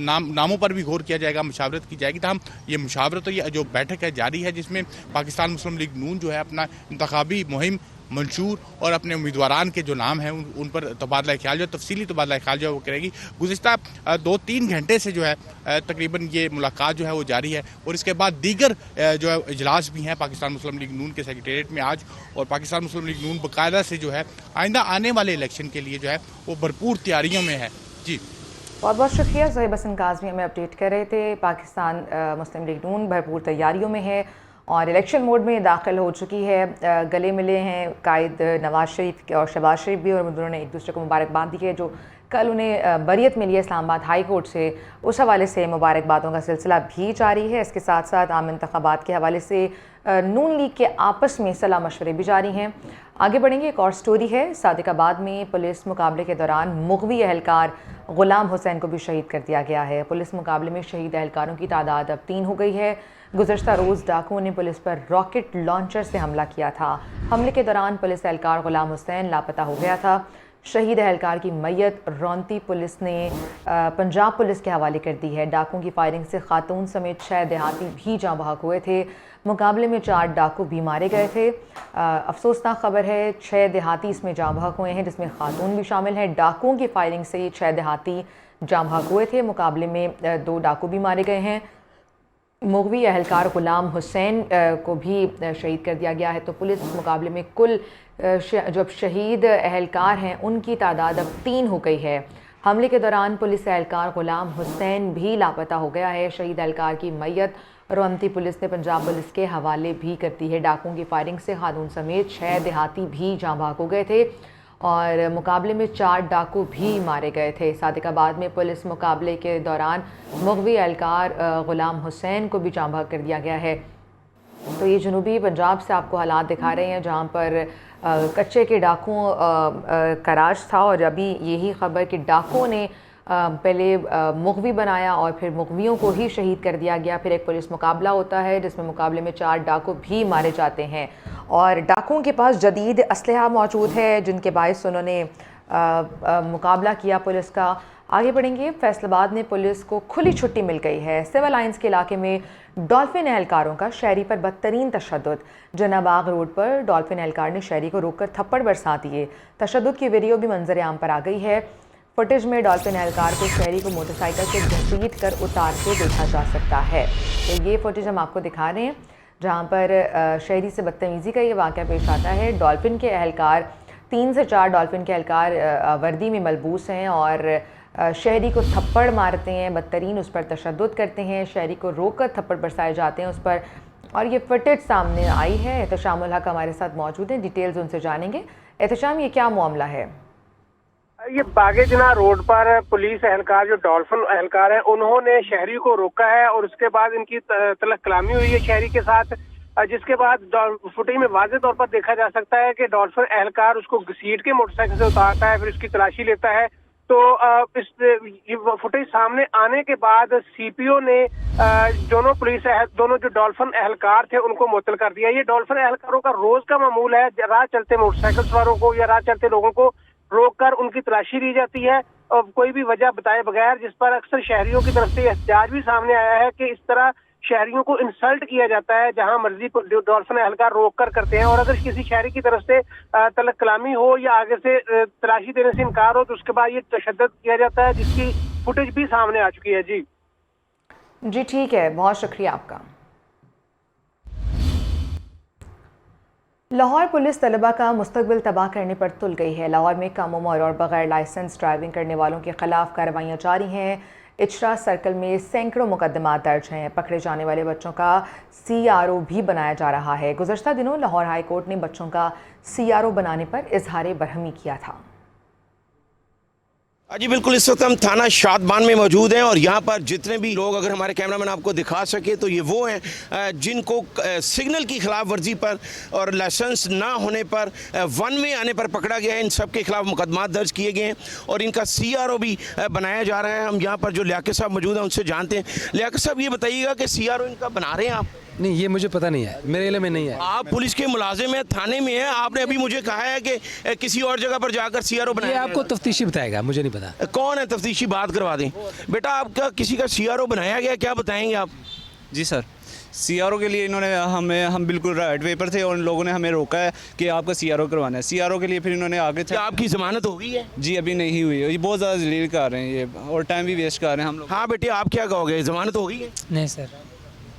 नामों पर भी गौर किया जाएगा, मुशावरत की जाएगी। तमाम ये मुशावरत और ये जो बैठक है जारी है, जिसमें पाकिस्तान मुस्लिम लीग नून जो है अपना इंतखाबी मुहिम मंशूर और अपने उम्मीदवारान के जो नाम हैं उन पर तबादला ख्याल जो तफसीली तबादला ख्याल जो है वो करेगी। गुज़िश्ता 2-3 घंटे से जो है तकरीबन ये मुलाकात जो है वो जारी है, और इसके बाद दीगर जो है इजलास भी हैं पाकिस्तान मुस्लिम लीग नून के सेक्रेटेरिएट में आज। और पाकिस्तान मुस्लिम लीग नून बाकायदा से जो है आइंदा आने वाले इलेक्शन के लिए जो है वो भरपूर तैयारियों में है। जी बहुत बहुत शुक्रिया। ज़ुहैब हसन काज़मी हमें अपडेट कर रहे थे। पाकिस्तान मुस्लिम लीग नून भरपूर तैयारियों में है और इलेक्शन मोड में दाखिल हो चुकी है। गले मिले हैं कायद नवाज शरीफ और शहबाज शरीफ भी, और दोनों ने एक दूसरे को मुबारकबाद दी है। जो कल उन्हें बरियत मिली है इस्लामाबाद हाई कोर्ट से, उस हवाले से मुबारकबादों का सिलसिला भी जारी है। इसके साथ साथ आम इंतखाबात के हवाले से नून लीग के आपस में सलाह मशवरे भी जारी हैं। आगे बढ़ेंगे, एक और स्टोरी है। सादिकाबाद में पुलिस मुकाबले के दौरान मुगवी एहलकार ग़ुलाम हुसैन को भी शहीद कर दिया गया है। पुलिस मुकाबले में शहीद एहलकारों की तादाद अब 3 हो गई है। गुज़श्ता रोज़ डाकुओं ने पुलिस पर रॉकेट लॉन्चर से हमला किया था। हमले के दौरान पुलिस एहलकार ग़ुलाम हुसैन लापता हो गया था। शहीद एहलकार की मैयत रौंती पुलिस ने पंजाब पुलिस के हवाले कर दी है। डाकुओं की फायरिंग से खातून समेत 6 देहाती भी जाँ बहक हुए थे। मुकाबले में 4 डाकू भी मारे गए थे। अफसोसनाक खबर है, 6 देहाती इसमें जाँ बहक हुए हैं, जिसमें खातून भी शामिल हैं। डाकुओं की फायरिंग से 6 देहाती जाँ बहक हुए थे। मुकाबले में 2 डाकू भी मारे गए हैं। मुगवी एहलकार ग़ुलाम हुसैन को भी शहीद कर दिया गया है। तो पुलिस मुकाबले में कुल जो शहीद एहलकार हैं उनकी तादाद अब 3 हो गई है। हमले के दौरान पुलिस एहलकार ग़ुलाम हुसैन भी लापता हो गया है। शहीद एहलकार की मैयत रोंती पुलिस ने पंजाब पुलिस के हवाले भी कर दी है। डाकुओं की फायरिंग से खातून समेत 6 देहाती भी जाँ बहक हो गए थे और मुकाबले में 4 डाकू भी मारे गए थे। सादिकाबाद में पुलिस मुकाबले के दौरान मुगवी एहलकार ग़ुलाम हुसैन को भी जाँ बहक कर दिया गया है। तो ये जनूबी पंजाब से आपको हालात दिखा रहे हैं, जहाँ पर कच्चे के डाकुओं का राज था और अभी यही खबर कि डाकुओं ने पहले मुगवी बनाया और फिर मुगवियों को ही शहीद कर दिया गया। फिर एक पुलिस मुकाबला होता है जिसमें मुकाबले में 4 डाकू भी मारे जाते हैं और डाकुओं के पास जदीद असलहा मौजूद है, जिनके बायस उन्होंने मुकाबला किया पुलिस का। आगे बढ़ेंगे, फैसलाबाद में पुलिस को खुली छुट्टी मिल गई है। सिविल लाइंस के इलाके में डॉल्फिन एहलकारों का शहरी पर बदतरीन तशद्दुद। जनाबाग रोड पर डॉल्फिन एहलकार ने शहरी को रोककर थप्पड़ बरसा दिए। तशद्दुद की वीडियो भी मंजर आम पर आ गई है। फुटेज में डॉल्फिन एहलकार को शहरी को मोटरसाइकिल से घसीट कर उतारते देखा जा सकता है। तो ये फुटेज हम आपको दिखा रहे हैं जहाँ पर शहरी से बदतमीज़ी का ये वाक़या पेश आता है। डॉल्फिन के एहलकार 3 से 4 डॉल्फिन के एहलकार वर्दी में मलबूस हैं और शहरी को थप्पड़ मारते हैं, बदतरीन उस पर तशद्दुद करते हैं। शहरी को रोककर थप्पड़ बरसाए जाते हैं उस पर और ये फुटेज सामने आई है। एहतशाम उल हक हमारे साथ मौजूद हैं, डिटेल्स उनसे जानेंगे। एहतशाम, ये क्या मामला है? ये बागेजना रोड पर पुलिस एहलकार जो डॉल्फिन एहलकार है उन्होंने शहरी को रोका है और उसके बाद इनकी तलक कलामी हुई है शहरी के साथ, जिसके बाद फुटेज में वाज़े तौर पर देखा जा सकता है कि डॉल्फिन एहलकार उसको घसीट के मोटरसाइकिल से उतारता है, फिर उसकी तलाशी लेता है। तो इस फुटेज सामने आने के बाद सीपीओ ने दोनों जो डॉल्फिन एहलकार थे उनको मुअत्तल कर दिया। ये डॉल्फिन एहलकारों का रोज का मामूल है, राह चलते मोटरसाइकिल सवारों को या राह चलते लोगों को रोककर उनकी तलाशी ली जाती है और कोई भी वजह बताए बगैर, जिस पर अक्सर शहरियों की तरफ से एहतजाज भी सामने आया है कि इस तरह शहरियों को इंसल्ट किया जाता है जहां मर्जी डॉल्फिन एहलकार रोक कर करते हैं। और अगर किसी शहरी की तरफ से तलक कलामी हो या आगे से तलाशी देने से इनकार हो तो उसके बाद ये तशद्दुद किया जाता है, जिसकी फुटेज भी सामने आ चुकी है। जी ठीक है, बहुत शुक्रिया आपका। लाहौर पुलिस तलबा का मुस्तकबिल तबाह करने पर तुल गई है। लाहौर में कम उम्र और बगैर लाइसेंस ड्राइविंग करने वालों के खिलाफ कार्रवाइयाँ जारी हैं। इचरा सर्कल में सैकड़ों मुकदमात दर्ज हैं। पकड़े जाने वाले बच्चों का CRO भी बनाया जा रहा है। गुज़श्ता दिनों लाहौर हाई कोर्ट ने बच्चों का CRO बनाने पर इजहार बरहमी किया था। जी बिल्कुल, इस वक्त हम थाना शादबान में मौजूद हैं और यहाँ पर जितने भी लोग, अगर हमारे कैमरामैन आपको दिखा सके तो ये वो हैं जिनको सिग्नल की खिलाफ वर्जी पर और लाइसेंस ना होने पर वन वे आने पर पकड़ा गया है। इन सब के खिलाफ मुकदमात दर्ज किए गए हैं और इनका CRO भी बनाया जा रहा है। हम यहाँ पर जो लियाकत साहब मौजूद हैं उनसे जानते हैं। लियाकत साहब, ये बताइएगा कि CRO इनका बना रहे हैं आप? नहीं, ये मुझे पता नहीं है, मेरे इल्म में नहीं है। आप पुलिस के मुलाजिम हैं, थाने में हैं, आपने अभी मुझे कहा है कि किसी और जगह पर जाकर CRO बनाया। ये आपको तफ्तीशी बताएगा, मुझे नहीं पता। कौन है तफ्तीशी? बात करवा दें। बेटा, आपका किसी का CRO बनाया गया, क्या बताएंगे आप? जी सर, CRO के लिए इन्होंने हम बिल्कुल राइट वे पर थे और इन लोगों ने हमें रोका है कि आपका CRO करवाना है। CRO के लिए फिर इन्होंने आगे क्या आपकी ज़मानत हो गई है? जी अभी नहीं हुई है, ये बहुत ज़्यादा जलील कर रहे हैं ये और टाइम भी वेस्ट कर रहे हैं हम लोग। हाँ बेटे, आप क्या कहोगे, ज़मानत हो गई है? नहीं सर।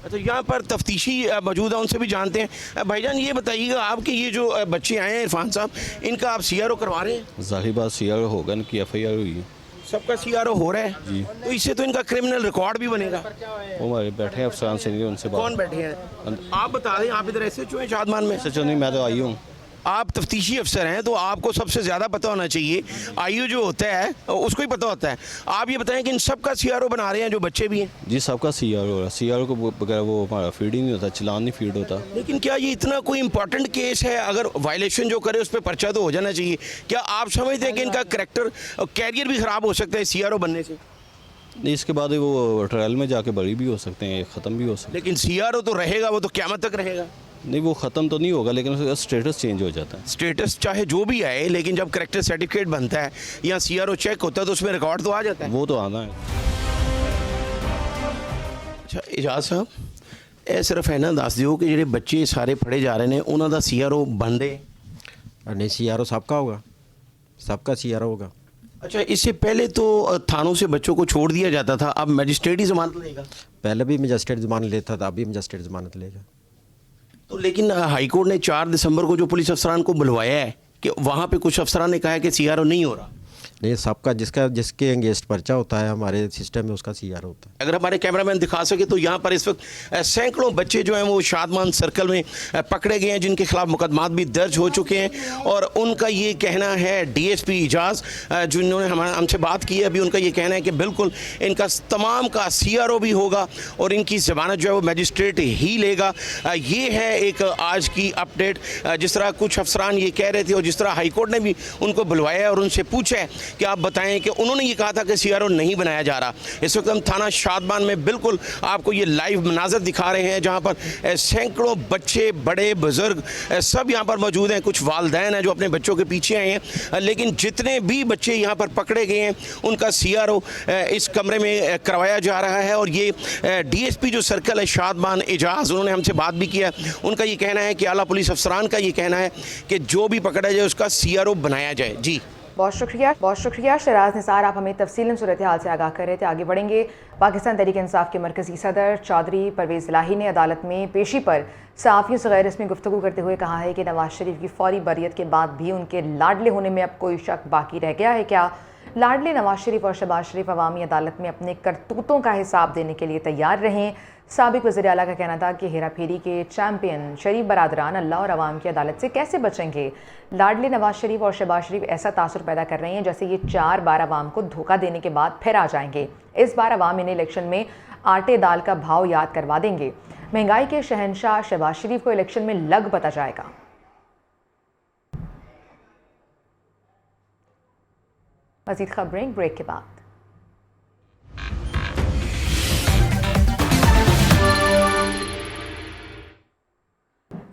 तो यहाँ पर तफ्तीशी मौजूद है, उनसे भी जानते हैं। भाईजान, ये बताइएगा आपके ये जो बच्चे आए हैं इरफान साहब, इनका आप CRO करवा रहे हैं? जाहिर बात CRO होगा, इनकी FIR हुई है। सबका CRO हो रहा है जी। तो इससे तो इनका क्रिमिनल रिकॉर्ड भी बनेगा। वो हमारे बैठे हैं अफसरान से, उनसे कौन बैठे हैं? आप बता दें, आप इधर SHO हैं शादमान में? SHO नहीं, मैं तो आई हूँ। आप तफ्तीशी अफसर हैं तो आपको सबसे ज़्यादा पता होना चाहिए, आईओ जो होता है उसको ही पता होता है। आप ये बताएं कि इन सब का सीआरओ बना रहे हैं जो बच्चे भी हैं? जी सबका सीआरओ है, सीआरओ को बगैर वो हमारा फीड ही नहीं होता, चलान नहीं फीड होता। लेकिन क्या ये इतना कोई इंपॉर्टेंट केस है? अगर वायलेशन जो करे उस पर पर्चा तो हो जाना चाहिए। क्या आप समझते हैं कि इनका करैक्टर कैरियर भी ख़राब हो सकता है सीआरओ बनने से? नहीं, इसके बाद वो ट्रायल में जाके बरी भी हो सकते हैं, ख़त्म भी हो सकते हैं। लेकिन सीआरओ तो रहेगा, वो तो क़यामत तक रहेगा। नहीं, वो ख़त्म तो नहीं होगा, लेकिन उसका स्टेटस चेंज हो जाता है। स्टेटस चाहे जो भी आए, लेकिन जब करैक्टर सर्टिफिकेट बनता है या सीआरओ चेक होता है तो उसमें रिकॉर्ड तो आ जाता है। वो तो आना है। अच्छा एजाज साहब, ਇਹ ਸਿਰਫ ਇਹਨਾਂ ਦੱਸ ਦਿਓ ਕਿ ਜਿਹੜੇ ਬੱਚੇ ਸਾਰੇ ਫੜੇ ਜਾ ਰਹੇ ਨੇ ਉਹਨਾਂ ਦਾ ਸੀਆਰਓ ਬਣਦੇ? नहीं, सीआरओ सबका होगा, सबका सीआरओ होगा। अच्छा, इससे पहले तो थानों से बच्चों को छोड़ दिया जाता था, अब मजिस्ट्रेट ही जमानत लेगा? पहले भी मजिस्ट्रेट जमानत लेता था, अभी मजिस्ट्रेट जमानत लेगा। तो लेकिन हाईकोर्ट ने 4 दिसंबर को जो पुलिस अफसरान को बुलवाया है कि वहाँ पे कुछ अफसरान ने कहा है कि सीआरओ नहीं हो रहा। नहीं, सबका जिसके अगेंस्ट पर्चा होता है हमारे सिस्टम में उसका सीआरओ होता है। अगर हमारे कैमरामैन दिखा सके तो यहाँ पर इस वक्त सैकड़ों बच्चे जो हैं वो शादमान सर्कल में पकड़े गए हैं, जिनके खिलाफ मुकदमात भी दर्ज हो चुके हैं। और उनका ये कहना है, डीएसपी इजाज़ जिन्होंने हमसे बात की है अभी, उनका ये कहना है कि बिल्कुल इनका तमाम का सीआरओ भी होगा और इनकी ज़मानत जो है वो मजिस्ट्रेट ही लेगा। ये है एक आज की अपडेट। जिस तरह कुछ अफसरान ये कह रहे थे और जिस तरह हाईकोर्ट ने भी उनको बुलवाया और उनसे पूछा है कि आप बताएं कि उन्होंने ये कहा था कि सीआरओ नहीं बनाया जा रहा। इस वक्त हम थाना शादमान में बिल्कुल आपको ये लाइव मनाजर दिखा रहे हैं, जहाँ पर सैकड़ों बच्चे, बड़े बुजुर्ग सब यहाँ पर मौजूद हैं। कुछ वालिदैन हैं जो अपने बच्चों के पीछे आए हैं, लेकिन जितने भी बच्चे यहाँ पर पकड़े गए हैं उनका सीआरओ इस कमरे में करवाया जा रहा है। और ये डीएसपी जो सर्कल है शादमान इजाज़, उन्होंने हमसे बात भी किया। उनका ये कहना है कि आला पुलिस अफसरान का ये कहना है कि जो भी पकड़ा जाए उसका सीआरओ बनाया जाए। जी बहुत शुक्रिया शराज निसार, आप हमें तफसीलन सूरत हाल से आगाह कर रहे थे। आगे बढ़ेंगे। पाकिस्तान तहरीक इंसाफ के मरकज़ी सदर चौधरी परवेज़ इलाही ने अदालत में पेशी पर सहाफ़ियों से गैर रस्मी गुफ्तगू करते हुए कहा है कि नवाज शरीफ की फौरी बरियत के बाद भी उनके लाडले होने में अब कोई शक बाकी रह गया है क्या? लाडले नवाज शरीफ और शहबाज शरीफ अवामी अदालत में अपने करतूतों का हिसाब देने के लिए तैयार रहें। साबिक वज़ीर आला का कहना था कि हेरा फेरी के चैम्पियन शरीफ बरादरान अल्लाह और अवाम की अदालत से कैसे बचेंगे? लाडले नवाज शरीफ और शहबाज शरीफ ऐसा तासुर पैदा कर रहे हैं जैसे ये 4 बार अवाम को धोखा देने के बाद फिर आ जाएंगे। इस बार अवाम इन्हें इलेक्शन में आटे दाल का भाव याद करवा देंगे। महंगाई के शहंशाह शहबाज शरीफ को इलेक्शन में लग पता जाएगा। मज़ीद खबरें ब्रेक के बाद।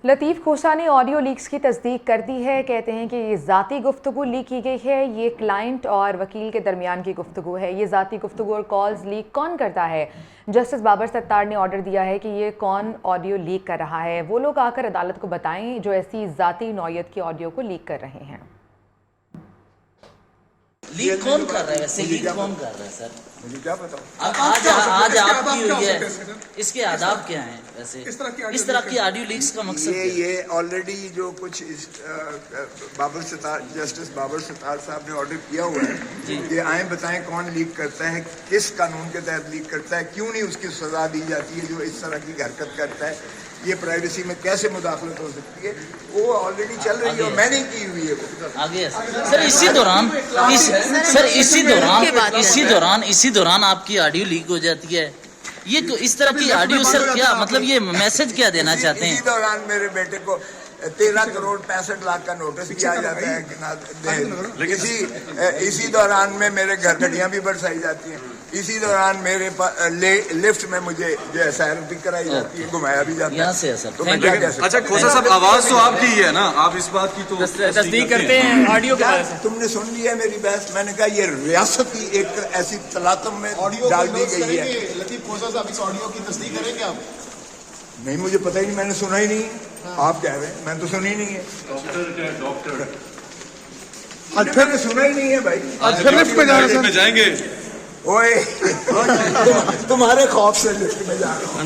लतीफ़ खोसा ने ऑडियो लीक्स की तस्दीक कर दी है। कहते हैं कि ये ज़ाती गुफ्तगू लीक की गई है, ये क्लाइंट और वकील के दरमियान की गुफ्तगू है। ये ज़ाती गुफ्तगू और कॉल्स लीक कौन करता है? जस्टिस बाबर सत्तार ने ऑर्डर दिया है कि ये कौन ऑडियो लीक कर रहा है। वो लोग आकर अदालत को बताएं जो ऐसी ज़ाती नौयत की ऑडियो को लीक कर रहे हैं। लीक कौन कर रहा है वैसे? लीक कौन कर रहा है सर? मुझे क्या पता। आज आपकी हुई है, इसके आदाब क्या हैं वैसे? इस तरह की ऑडियो लीक्स का मकसद ये ऑलरेडी जो कुछ जस्टिस बाबर सत्तार साहब ने ऑर्डर किया हुआ है, ये आए बताएं कौन लीक करता है, किस कानून के तहत लीक करता है, क्यों नहीं उसकी सजा दी जाती है जो इस तरह की हरकत करता है, ये प्राइवेसी में कैसे मुदाखलत हो सकती है, वो ऑलरेडी चल रही है और मैंने की हुई है वो आगे। सर इसी दौरान आपकी ऑडियो लीक हो जाती है। ये इस तरह की ऑडियो सर क्या मतलब, ये मैसेज क्या देना चाहते हैं? इसी दौरान मेरे बेटे को 13 करोड़ 65 लाख का नोटिस दिया जाता है। इसी दौरान में मेरे घर घड़ियां भी बरसाई जाती हैं। इसी दौरान मेरे लिफ्ट में मुझे जो है सैर भी कराई जाती है, घुमाया भी जाता है। यहाँ से है सर। तो मैं क्या कह सकता हूं? अच्छा खोसा साहब, आवाज तो आपकी ही है ना, आप इस बात की तो तस्दीक करते हैं ऑडियो के बारे में? तुमने सुन लिया मेरी बहस। मैंने कहा ये रियासत की एक ऐसी तलातम में डाल दी गई है। लतीफ खोसा साहब इस ऑडियो की तस्दीक करेंगे आप? नहीं, मुझे पता ही नहीं, मैंने सुना ही नहीं। आप कह रहे हैं, मैंने तो सुनी नहीं है। डॉक्टर मैंने सुना ही नहीं है भाई। लिफ्ट में जाएंगे ओए तुम्हारे खौफ से लिफ्ट में जा रहा हूं।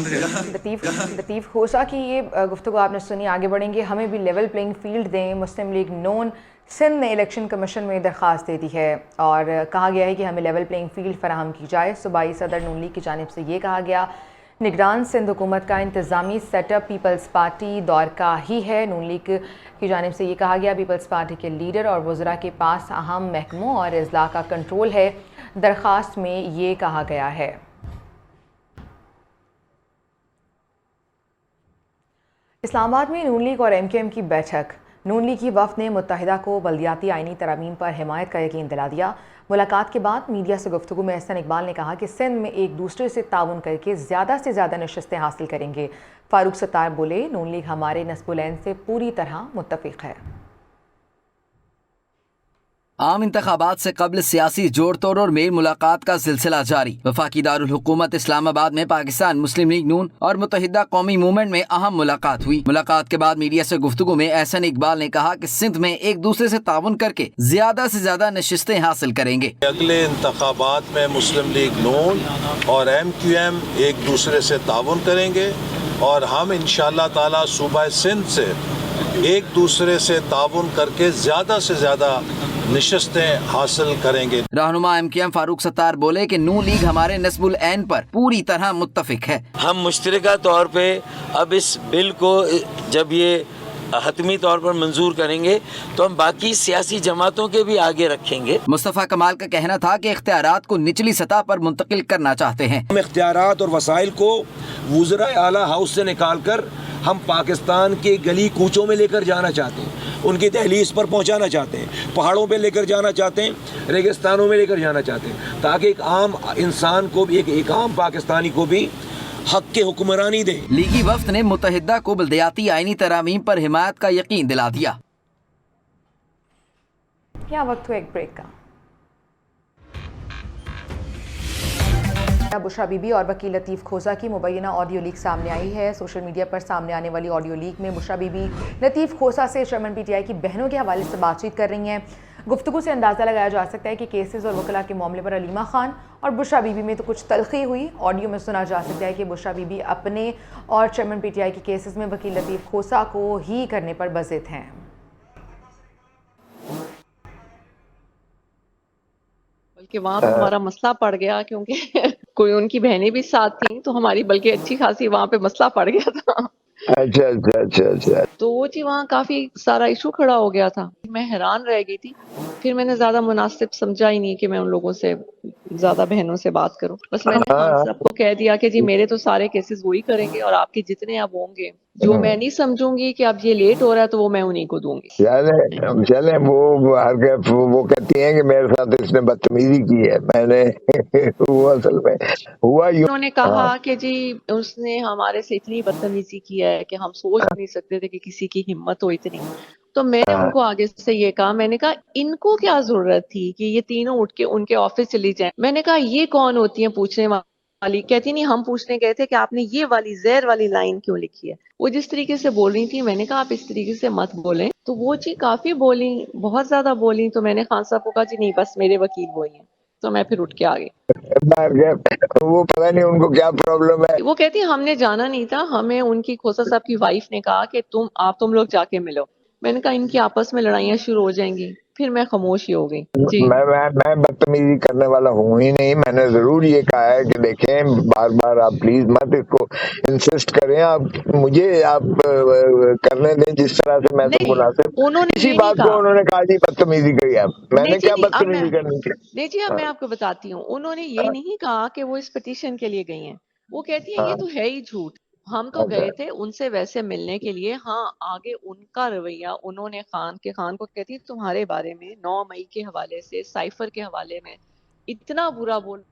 लतीफ़ खोसा की ये गुफ्तगू आपने सुनी। आगे बढ़ेंगे। हमें भी लेवल प्लेइंग फील्ड दें। मुस्लिम लीग नून सिंध ने इलेक्शन कमीशन में दरख्वास्त दे दी है और कहा गया है कि हमें लेवल प्लेइंग फील्ड फराहम की जाए। सूबाई सदर नून लीग की जानिब से ये कहा गया। निगरान सिंध हुकूमत का इंतज़ामी सेटअप पीपल्स पार्टी दौर का ही है। नून लीग की जानिब से ये कहा गया पीपल्स पार्टी के लीडर और वज़रा के पास अहम महकमों और अजला का कंट्रोल है। दरख्वास्त में ये कहा गया है। इस्लामाबाद में नून लीग और MQM की बैठक। नून लीग की वफ़द ने मुत्तहिदा को बल्दियाती आइनी तरमीम पर हिमायत का यकीन दिला दिया। मुलाकात के बाद मीडिया से गुफ्तगू में एहसन इकबाल ने कहा कि सिंध में एक दूसरे से ताउन करके ज़्यादा से ज़्यादा नशिस्तें हासिल करेंगे। फारूक सत्तार बोले, नून लीग हमारे नस्बुलैन से पूरी तरह मुत्तफ़िक़ है। आम इंतखाबात से कबल सियासी जोड़ तोड़ और मेल मुलाकात का सिलसिला जारी। वफाकी दारुल हुकूमत इस्लामाबाद में पाकिस्तान मुस्लिम लीग नून और मुत्तहिदा कौमी मूवमेंट में अहम मुलाकात हुई। मुलाकात के बाद मीडिया से गुफ्तगू में एहसन इकबाल ने कहा कि सिंध में एक दूसरे से ताउन करके ज्यादा से ज्यादा नशिस्तें हासिल करेंगे। अगले इंतखाबात में मुस्लिम लीग नून और MQM एक दूसरे से ताउन करेंगे और हम इंशाअल्लाह ताला सूबा सिंध से एक दूसरे से ताउन करके ज्यादा से ज्यादा नशिस्तें हासिल करेंगे। रहनुमा MQM फारूक सत्तार बोले कि नून लीग हमारे नस्बुल ऐन पर पूरी तरह मुत्तफिक है। हम मुश्तरका तौर पे अब इस बिल को जब ये हतमी तौर पर मंजूर करेंगे तो हम बाकी सियासी जमातों के भी आगे रखेंगे। मुस्तफ़ा कमाल का कहना था कि इख्तियारात को निचली सतह पर मुंतकिल करना चाहते हैं। हम इख्तियारात और वसाइल को वुज़रा आला हाउस से निकाल कर हम पाकिस्तान के गली कूचों में लेकर जाना चाहते हैं, उनकी दहलीज पर पहुंचाना चाहते हैं, पहाड़ों पे लेकर जाना चाहते हैं, रेगिस्तानों में लेकर जाना चाहते हैं, ताकि एक आम इंसान को भी एक आम पाकिस्तानी को भी हक के हुक्मरानी दे। लीगी वफ्द ने मुत्तहिदा को बल्दियाती आइनी तरामीम पर हिमायत का यकीन दिला दिया। क्या वक्त हुआ एक ब्रेक का। बुशरा बीबी और वकील लतीफ़ खोसा की मुबैना ऑडियो लीक सामने आई है। सोशल मीडिया पर सामने आने वाली ऑडियो लीक में बुशरा बीबी लतीफ़ खोसा से चेयरमैन PTI की बहनों के हवाले से बातचीत कर रही हैं। गुफ्तगू से अंदाज़ा लगाया जा सकता है कि केसेस और वकला के मामले पर अलीमा खान और बुशरा बीबी में तो कुछ तलखी हुई। ऑडियो में सुना जा सकता है कि बुशरा बीबी अपने और चेयरमैन PTI के केसेस में वकील लतीफ़ खोसा को ही करने पर बज़िद हैं। बल्कि वहाँ पे हमारा मसला पड़ गया क्योंकि कोई उनकी बहनें भी साथ थी, तो हमारी बल्कि अच्छी खासी वहाँ पे मसला पड़ गया था। अच्छा। तो वो जी वहाँ काफी सारा इशू खड़ा हो गया था। मैं हैरान रह गई थी। फिर मैंने ज्यादा मुनासिब समझा ही नहीं कि मैं उन लोगों से ज्यादा बहनों से बात करूं। बस मैंने सबको कह दिया कि जी मेरे तो सारे केसेस वही करेंगे और आपके जितने अब होंगे जो मैं नहीं समझूंगी कि अब ये लेट हो रहा है तो वो मैं उन्हीं को दूंगी। चले वो कहती हैं कि मेरे साथ इसने बदतमीजी की है। मैंने वो असल में हुआ उन्होंने कहा कि जी उसने हमारे से इतनी बदतमीजी की है कि हम सोच नहीं सकते थे कि किसी की हिम्मत हो इतनी। तो मैंने उनको आगे से ये कहा, मैंने कहा इनको क्या जरूरत थी कि ये तीनों उठ के उनके ऑफिस चली जाएं। मैंने कहा ये कौन होती है पूछने वाली। कहती नहीं हम पूछने गए थे कि आपने ये वाली जहर वाली लाइन क्यों लिखी है। वो जिस तरीके से बोल रही थी मैंने कहा आप इस तरीके से मत बोलें। तो वो जी काफी बोली, बहुत ज्यादा बोली। तो मैंने खान साहब को कहा जी नहीं बस मेरे वकील वही हैं। तो मैं फिर उठ के आ गई। वो पता नहीं उनको क्या प्रॉब्लम है। वो कहती हमने जाना नहीं था, हमें उनकी खोसा साहब की वाइफ ने कहा कि तुम लोग जाके मिलो। मैंने कहा इनकी आपस में लड़ाइयाँ शुरू हो जाएंगी। फिर मैं खामोश ही हो गई। मैं बदतमीजी करने वाला हूँ ही नहीं। मैंने जरूर ये कहा है कि देखें बार बार आप प्लीज मत इसको इंसिस्ट करें। आप मुझे आप करने दें जिस तरह से मैं तो मुनासिब। इसी बात को उन्होंने कहा जी बदतमीजी करी आप। मैंने क्या बदतमीजी करनी थी। नहीं जी अब मैं आपको बताती हूँ। उन्होंने ये नहीं कहा कि वो इस पिटीशन के लिए गई हैं। वो कहती है ये तो है ही झूठ। हम तो गए थे उनसे वैसे मिलने के लिए। हाँ आगे उनका रवैया उन्होंने खान को कहती तुम्हारे बारे में 9 मई के हवाले से साइफर के हवाले में इतना बुरा बोल।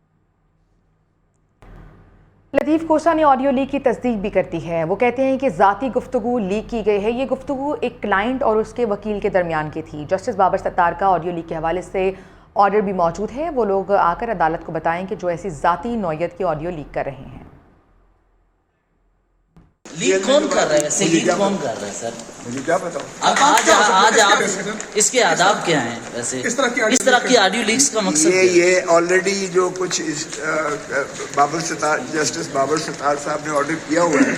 लतीफ़ खोसा ने ऑडियो लीक की तस्दीक भी करती है। वो कहते हैं कि ज़ाती गुफ्तगू लीक की गई है। ये गुफ्तगू एक क्लाइंट और उसके वकील के दरमियान की थी। जस्टिस बाबर सत्तार का ऑडियो लीक के हवाले से ऑर्डर भी मौजूद है। वो लोग आकर अदालत को बताएं कि जो ऐसी ज़ाती नौयत की ऑडियो लीक कर रहे हैं। लीक कौन कर रहा है वैसे? लीक कौन कर रहा है सर? मुझे क्या बताऊं? आज आप इसके आदाब क्या हैं वैसे? इस तरह की ऑडियो लीक्स का मकसद ये ऑलरेडी जो कुछ जस्टिस बाबर सत्तार साहब ने ऑर्डर किया हुआ है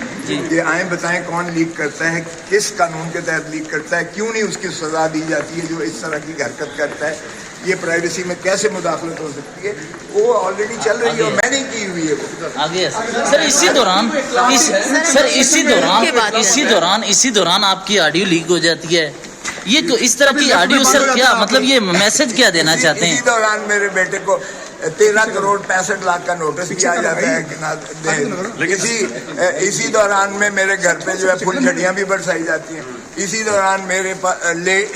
कि आए बताएं कौन लीक करता है, किस कानून के तहत लीक करता है, क्यों नहीं उसकी सजा दी जाती है जो इस तरह की हरकत करता है। ये प्राइवेसी में कैसे मुदाखलत हो सकती है, वो ऑलरेडी चल रही है और मैंने की हुई है वो। आगे सर इसी दौरान आपकी ऑडियो लीक हो जाती है। ये इस तरह की ऑडियो सर क्या मतलब ये मैसेज क्या देना चाहते हैं? इसी दौरान मेरे बेटे को 13 करोड़ 65 लाख का नोटिस दिया जाता है कि ना दे। इसी दौरान में मेरे घर पे जो है फुलझड़ियाँ भी बरसाई जाती हैं। इसी दौरान मेरे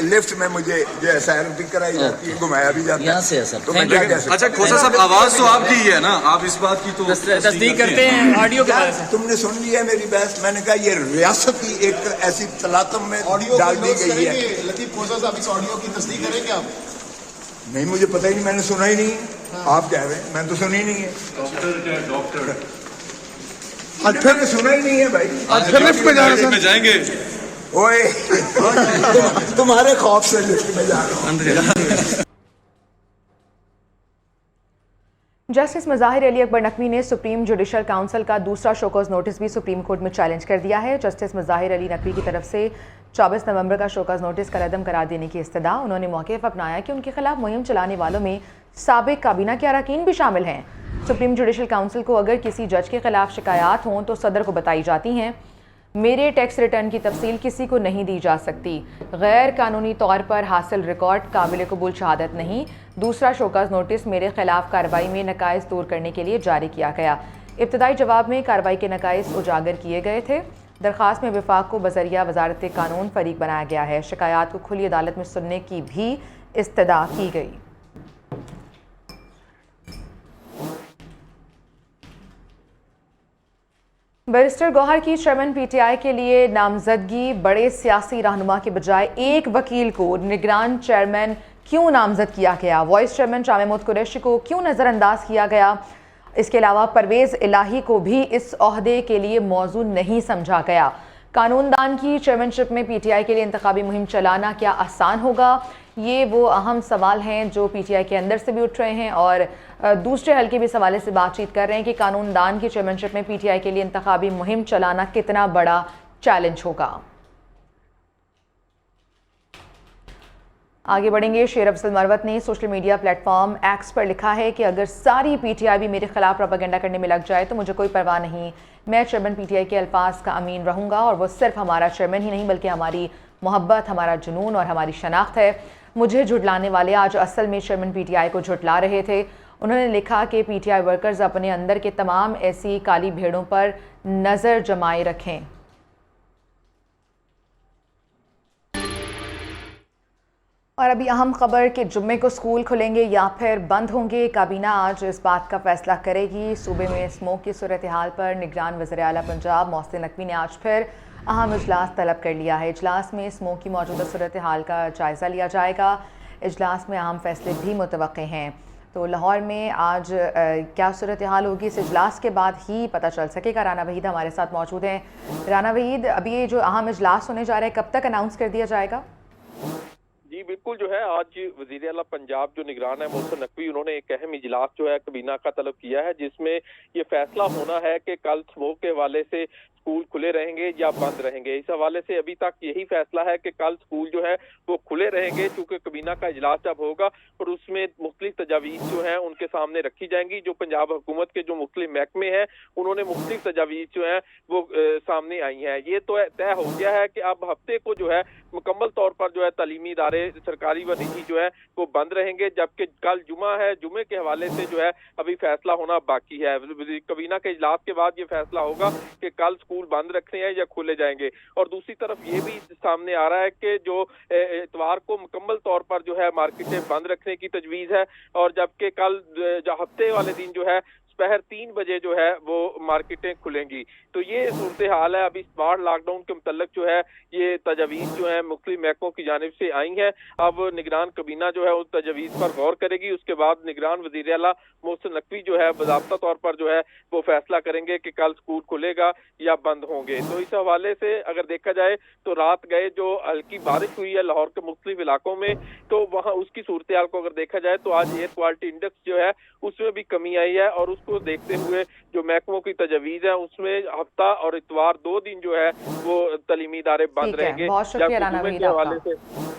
लिफ्ट में मुझे जो है सैर भी कराई जाती है, घुमाया भी जाता है। यहाँ से है सर। तो मैं क्या कह सकता हूं? अच्छा खोसा साहब, आवाज तो आपकी ही है ना, आप इस बात की तो तस्दीक करते हैं ऑडियो के बारे में। तुमने सुन लिया मेरी बहस। मैंने कहा ये रियासत की एक ऐसी तलातम में डाल दी गई है। लतीफ खोसा साहब इस ऑडियो की तस्दीक करेंगे आप? नहीं, मुझे पता ही नहीं, मैंने सुना ही नहीं। आप कह रहे हैं, मैंने तो सुनी नहीं है। डॉक्टर आज फिर सुना ही नहीं है भाई। आज फिर लिफ्ट में जाएंगे। ओए तुम्हारे खौफ से लिफ्ट में जा रहा हूँ। जस्टिस मुज़ाहिर अली अकबर नकवी ने सुप्रीम जुडिशल काउंसिल का दूसरा शोकॉज नोटिस भी सुप्रीम कोर्ट में चैलेंज कर दिया है। जस्टिस मुज़ाहिर अली नकवी की तरफ से 24 नवंबर का शोकॉज नोटिस कलअदम करार देने की इस्तदा। उन्होंने मौक़िफ़ अपनाया कि उनके खिलाफ मुहिम चलाने वालों में साबिक काबीना के अरकान भी शामिल हैं। सुप्रीम जुडिशल काउंसिल को अगर किसी जज के खिलाफ शिकायत हों तो सदर को बताई जाती हैं। मेरे टैक्स रिटर्न की तफसील किसी को नहीं दी जा सकती। गैर कानूनी तौर पर हासिल रिकॉर्ड काबिल कबूल शहादत नहीं। दूसरा शोकॉज नोटिस मेरे खिलाफ कार्रवाई में नकाइस दूर करने के लिए जारी किया गया। इब्तदाई जवाब में कार्रवाई के नकाइस उजागर किए गए थे। दरख्वास्त में विफाक को बजरिया वजारत कानून फरीक बनाया गया है। शिकायत को खुली अदालत में सुनने की भी इस्तदा की गई। बैरिस्टर गौहर की चेयरमैन पीटीआई के लिए नामजदगी बड़े सियासी रहनुमा के बजाय एक वकील को निगरान चेयरमैन क्यों नामजद किया गया? वाइस चेयरमैन शाह महमूद कुरैशी को क्यों नज़रअंदाज किया गया? इसके अलावा परवेज़ इलाही को भी इस ओहदे के लिए मौजू नहीं समझा गया। कानूनदान की चेयरमैनशिप में पीटीआई के लिए इंतखाबी मुहिम चलाना क्या आसान होगा? ये वो अहम सवाल हैं जो पीटीआई के अंदर से भी उठ रहे हैं और दूसरे हल्के भी इस हवाले से बातचीत कर रहे हैं कि कानूनदान की चेयरमैनशिप में पीटीआई के लिए इंतखाबी मुहिम चलाना कितना बड़ा चैलेंज होगा। आगे बढ़ेंगे। शेर अफजल मरवत ने सोशल मीडिया प्लेटफॉर्म एक्स पर लिखा है कि अगर सारी पीटीआई भी मेरे खिलाफ प्रोपेगेंडा करने में लग जाए तो मुझे कोई परवाह नहीं। मैं चेयरमैन पीटीआई के अल्फाज का अमीन रहूंगा और वो सिर्फ हमारा चेयरमैन ही नहीं बल्कि हमारी मोहब्बत, हमारा जुनून और हमारी शनाख्त है। मुझे झुटलाने वाले आज असल में चेयरमैन पीटीआई को झुटला रहे थे। उन्होंने लिखा कि पीटीआई वर्कर्स अपने अंदर के तमाम ऐसी काली भेड़ों पर नज़र जमाए रखें। और अभी अहम खबर कि जुम्मे को स्कूल खुलेंगे या फिर बंद होंगे। काबीना आज इस बात का फैसला करेगी। सूबे में स्मोक की सूरत हाल पर निगरान वज़ीर आला पंजाब मोहसिन नकवी ने आज फिर अहम इजलास तलब कर लिया है। इजलास में स्मोक की मौजूदा सूरत हाल का जायज़ा लिया जाएगा। इजलास में अहम फैसले भी मुतवक्के हैं। तो लाहौर में आज क्या सूरत हाल होगी इस इजलास के बाद ही पता चल सकेगा। राना वहीद हमारे साथ मौजूद हैं। राना वहीद, अभी ये जो अहम इजलास होने जा रहा है कब तक अनाउंस कर दिया जाएगा? जी बिल्कुल, जो है आज वज़ीर आला पंजाब जो निगरान है मोहसिन नकवी, उन्होंने एक अहम इजलास जो है काबीना का तलब किया है जिसमें ये फैसला होना है कि कल स्मोक के हवाले से स्कूल खुले रहेंगे या बंद रहेंगे। इस हवाले से अभी तक यही फैसला है कि कल स्कूल जो है वो खुले रहेंगे क्योंकि काबीना का इजलास जब होगा और उसमें मुख्तलिफ तजावीज़ जो है उनके सामने रखी जाएंगी। जो पंजाब हुकूमत के जो मुख्तलिफ महकमे हैं उन्होंने मुख्तलिफ तजावीज़ जो है वो सामने आई हैं। ये तो तय हो गया है कि अब हफ्ते को जो है मुकम्मल तौर पर जो है तालीमी इदारे सरकारी व निजी जो है वो बंद रहेंगे, जबकि कल जुमा है। जुमे के हवाले से जो है अभी फैसला होना बाकी है। काबीना के इजलास के बाद ये फैसला होगा कि कल स्कूल बंद रखने हैं या खुले जाएंगे। और दूसरी तरफ ये भी सामने आ रहा है कि जो इतवार को मुकम्मल तौर पर जो है मार्केटें बंद रखने की तजवीज़ है और जबकि कल जो हफ्ते वाले दिन जो है दोपहर 3 बजे जो है वो मार्केटें खुलेंगी। तो ये सूरत हाल है। अभी स्मार्ट लॉकडाउन के मुतल्लिक जो है ये तजावीज़ जो है मुख्तलिफ महकमों की जानिब से आई हैं। अब निगरान काबीना जो है उन तजावीज़ पर गौर करेगी। उसके बाद निगरान वज़ीर आला मोहसिन नकवी जो है बाज़ाब्ता तौर पर जो है वो फैसला करेंगे कि कल स्कूल खुलेगा या बंद होंगे। तो इस हवाले से अगर देखा जाए तो रात गए जो हल्की बारिश हुई है लाहौर के मुख्तलिफ इलाकों में, तो वहाँ उसकी सूरत हाल को अगर देखा जाए तो आज एयर क्वालिटी इंडेक्स जो है उसमें भी कमी आई है और उसको देखते हुए जो महकमों की तजवीज़ है उसमें हफ्ता और इतवार 2 दिन जो है वो तालीमी इदारे बंद रहेंगे। बहुत शुक्रिया राना वहीद आपका।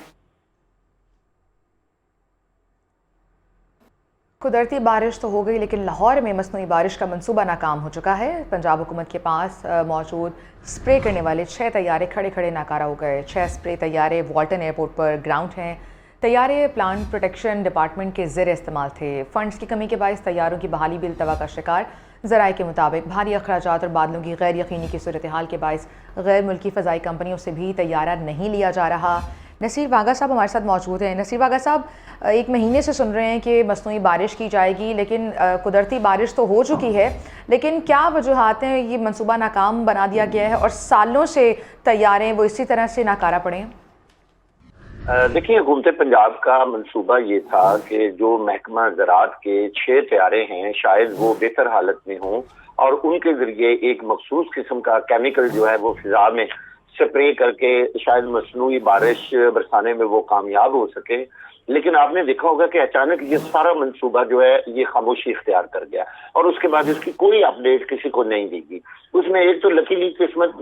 कुदरती बारिश तो हो गई, लेकिन लाहौर में मसनूई बारिश का मंसूबा नाकाम हो चुका है। पंजाब हुकूमत के पास मौजूद स्प्रे करने वाले 6 तैयारे खड़े खड़े नाकारा हो गए। 6 स्प्रे तैयारे वाल्टन एयरपोर्ट पर ग्राउंड हैं। तैयारे प्लांट प्रोटेक्शन डिपार्टमेंट के ज़ेर इस्तेमाल थे। फंड्स की कमी के बायस तैयारों की बहाली भी इल्तवा का शिकार। ज़राए के मुताबिक भारी अखराजात और बादलों की गैर यकीनी की सूरत हाल के बायस गैर मुल्की फ़ज़ाई कंपनियों से भी तैयारा नहीं लिया जा रहा। नसीर वागा साहब हमारे साथ मौजूद हैं। नसीर वागा साहब, 1 महीने से सुन रहे हैं कि मसनूई बारिश की जाएगी, लेकिन कुदरती बारिश तो हो चुकी है, लेकिन क्या वजूहात हैं ये मंसूबा नाकाम बना दिया गया है और सालों से तैयारें वो इसी तरह से नाकारा पड़े हैं? देखिए, हुकूमत पंजाब का मंसूबा ये था कि जो महकमा ज़राअत के 6 तैयारे हैं शायद वो बेहतर हालत में हों और उनके ज़रिए एक मखसूस किस्म का केमिकल जो है वो फिजा में स्प्रे करके शायद मसनूई बारिश बरसाने में वो कामयाब हो सके। लेकिन आपने देखा होगा कि अचानक ये सारा मंसूबा जो है ये खामोशी इख्तियार कर गया और उसके बाद इसकी कोई अपडेट किसी को नहीं दी गई। उसमें एक तो लकीली किस्मत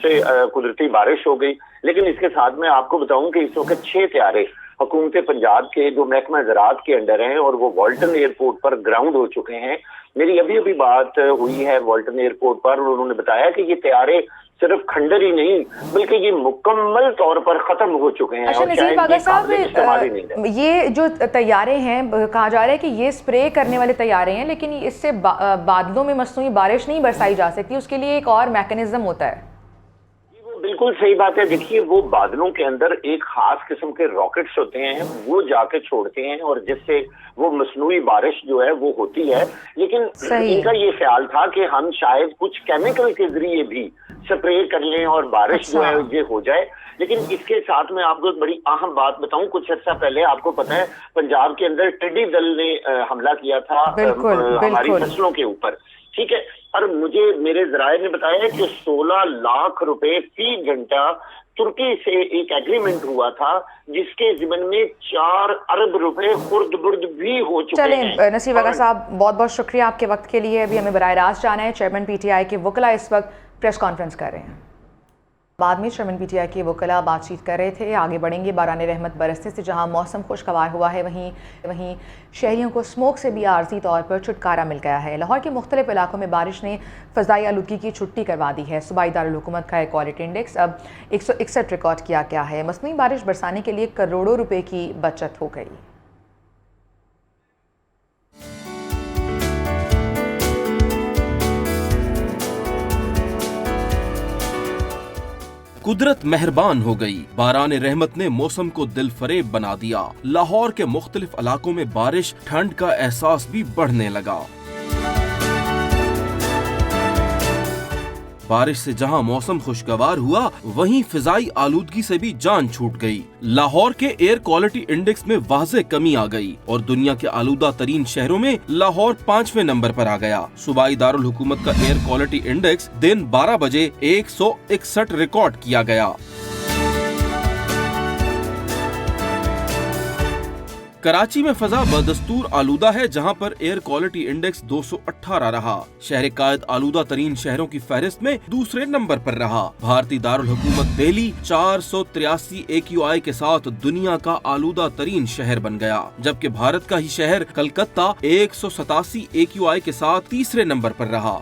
से कुदरती बारिश हो गई, लेकिन इसके साथ में आपको बताऊं कि इस वक्त 6 तैयारे हुकूमत पंजाब के जो महकमा ज़राअत के अंडर हैं और वो वाल्टन एयरपोर्ट पर ग्राउंड हो चुके हैं। मेरी अभी अभी बात हुई है वाल्टन एयरपोर्ट पर और उन्होंने बताया कि ये तैयारे सिर्फ खंडर ही नहीं बल्कि ये मुकम्मल तौर पर खत्म हो चुके हैं। अच्छा नसीर वागा साहब, ये जो तैयारे हैं कहा जा रहा है कि ये स्प्रे करने वाले तैयारे हैं, लेकिन इससे बादलों में मसनूई बारिश नहीं बरसाई जा सकती, उसके लिए एक और मैकेनिज्म होता है। बिल्कुल सही बात है। देखिए, वो बादलों के अंदर एक खास किस्म के रॉकेट्स होते हैं, वो जाके छोड़ते हैं और जिससे वो मसनूई बारिश जो है वो होती है। लेकिन इनका ये ख्याल था कि हम शायद कुछ केमिकल के जरिए भी स्प्रे कर लें और बारिश जो है ये हो जाए। लेकिन इसके साथ में आपको एक बड़ी अहम बात बताऊं, कुछ अर्सा पहले आपको पता है पंजाब के अंदर टिड्डी दल ने हमला किया था हमारी फसलों के ऊपर, ठीक है। और मुझे मेरे ज़राए ने बताया कि 16 लाख रुपए फी घंटा तुर्की से एक एग्रीमेंट हुआ था जिसके ज़िमन में 4 अरब रुपए खुर्द बुर्द भी हो चुके हैं। चलें नसीर वागा साहब, बहुत बहुत शुक्रिया आपके वक्त के लिए। अभी हमें बराह रास्त जाना है। चेयरमैन PTI के वकला इस वक्त प्रेस कॉन्फ्रेंस कर रहे हैं। बाद में चेयरमैन PTI के वकला बातचीत कर रहे थे। आगे बढ़ेंगे। बारान रहमत बरसने से जहां मौसम खुशगवार हुआ है, वहीं शहरियों को स्मोक से भी आर्जी तौर पर छुटकारा मिल गया है। लाहौर के मुख्तलिफ इलाकों में बारिश ने फ़ज़ाई आलूदगी की छुट्टी करवा दी है। सूबाई दारुल हुकूमत का एयर क्वालिटी इंडेक्स अब 161 रिकॉर्ड किया गया है। मसनूई बारिश बरसाने के लिए करोड़ों रुपए की बचत हो गई। कुदरत मेहरबान हो गई। बारान रहमत ने मौसम को दिल फरेब बना दिया। लाहौर के मुख्तलिफ इलाकों में बारिश, ठंड का एहसास भी बढ़ने लगा। बारिश से जहां मौसम खुशगवार हुआ, वहीं फिजाई आलूदगी से भी जान छूट गई। लाहौर के एयर क्वालिटी इंडेक्स में वाज़ेह कमी आ गई और दुनिया के आलूदा तरीन शहरों में लाहौर 5वें नंबर पर आ गया। सूबाई दारुल हुकूमत का एयर क्वालिटी इंडेक्स दिन 12 बजे 161 रिकॉर्ड किया गया। कराची में फजा बदस्तूर आलूदा है, जहां पर एयर क्वालिटी इंडेक्स 218 रहा। शहर कायद आलूदा तरीन शहरों की फहरिस्त में दूसरे नंबर पर रहा। भारतीय दारुल हुकूमत दिल्ली 483 AQI के साथ दुनिया का आलूदा तरीन शहर बन गया, जबकि भारत का ही शहर कलकत्ता 187 AQI के साथ तीसरे नंबर पर रहा।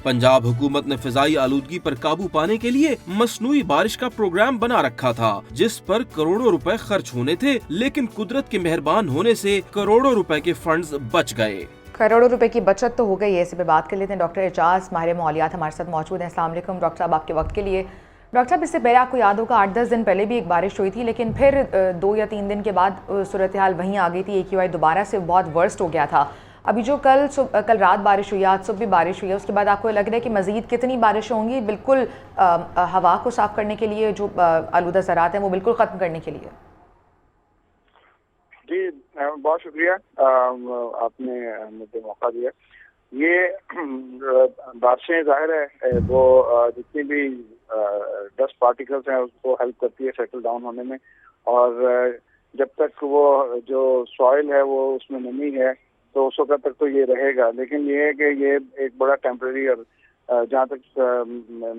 पंजाब हुकूमत ने फिजाई आलूदगी पर काबू पाने के लिए मसनूई बारिश का प्रोग्राम बना रखा था, जिस पर करोड़ों रुपए खर्च होने थे, लेकिन कुदरत के मेहरबान होने से करोड़ों रुपए के फंड्स बच गए। करोड़ों रुपए की बचत तो हो गई है। इस पे बात कर लेते हैं। डॉक्टर एजाज माहिर माहौलियात हमारे साथ मौजूद हैं। अस्सलाम वालेकुम डॉक्टर साहब, आपके वक्त के लिए। डॉक्टर साहब, इससे पहले आपको याद होगा 8-10 दिन पहले भी एक बारिश हुई थी, लेकिन फिर 2 या 3 दिन के बाद सूरत हाल वहीं आ गई थी। AQI दोबारा से बहुत वर्स्ट हो गया था। अभी जो कल रात बारिश हुई, आज सुबह भी बारिश हुई है, उसके बाद आपको लग रहा है कि मज़ीद कितनी बारिश होंगी बिल्कुल हवा को साफ़ करने के लिए, जो आलूदा ज़राअत है वो बिल्कुल ख़त्म करने के लिए? जी बहुत शुक्रिया, आपने मुझे मौका दिया। ये बारिशें ज़ाहिर है वो जितनी भी डस्ट पार्टिकल्स हैं उसको हेल्प करती है सेटल डाउन होने में, और जब तक वो जो सॉइल है वो उसमें नमी है तो उस वक्त तक तो ये रहेगा। लेकिन ये है कि ये एक बड़ा टेम्परेरी, और जहाँ तक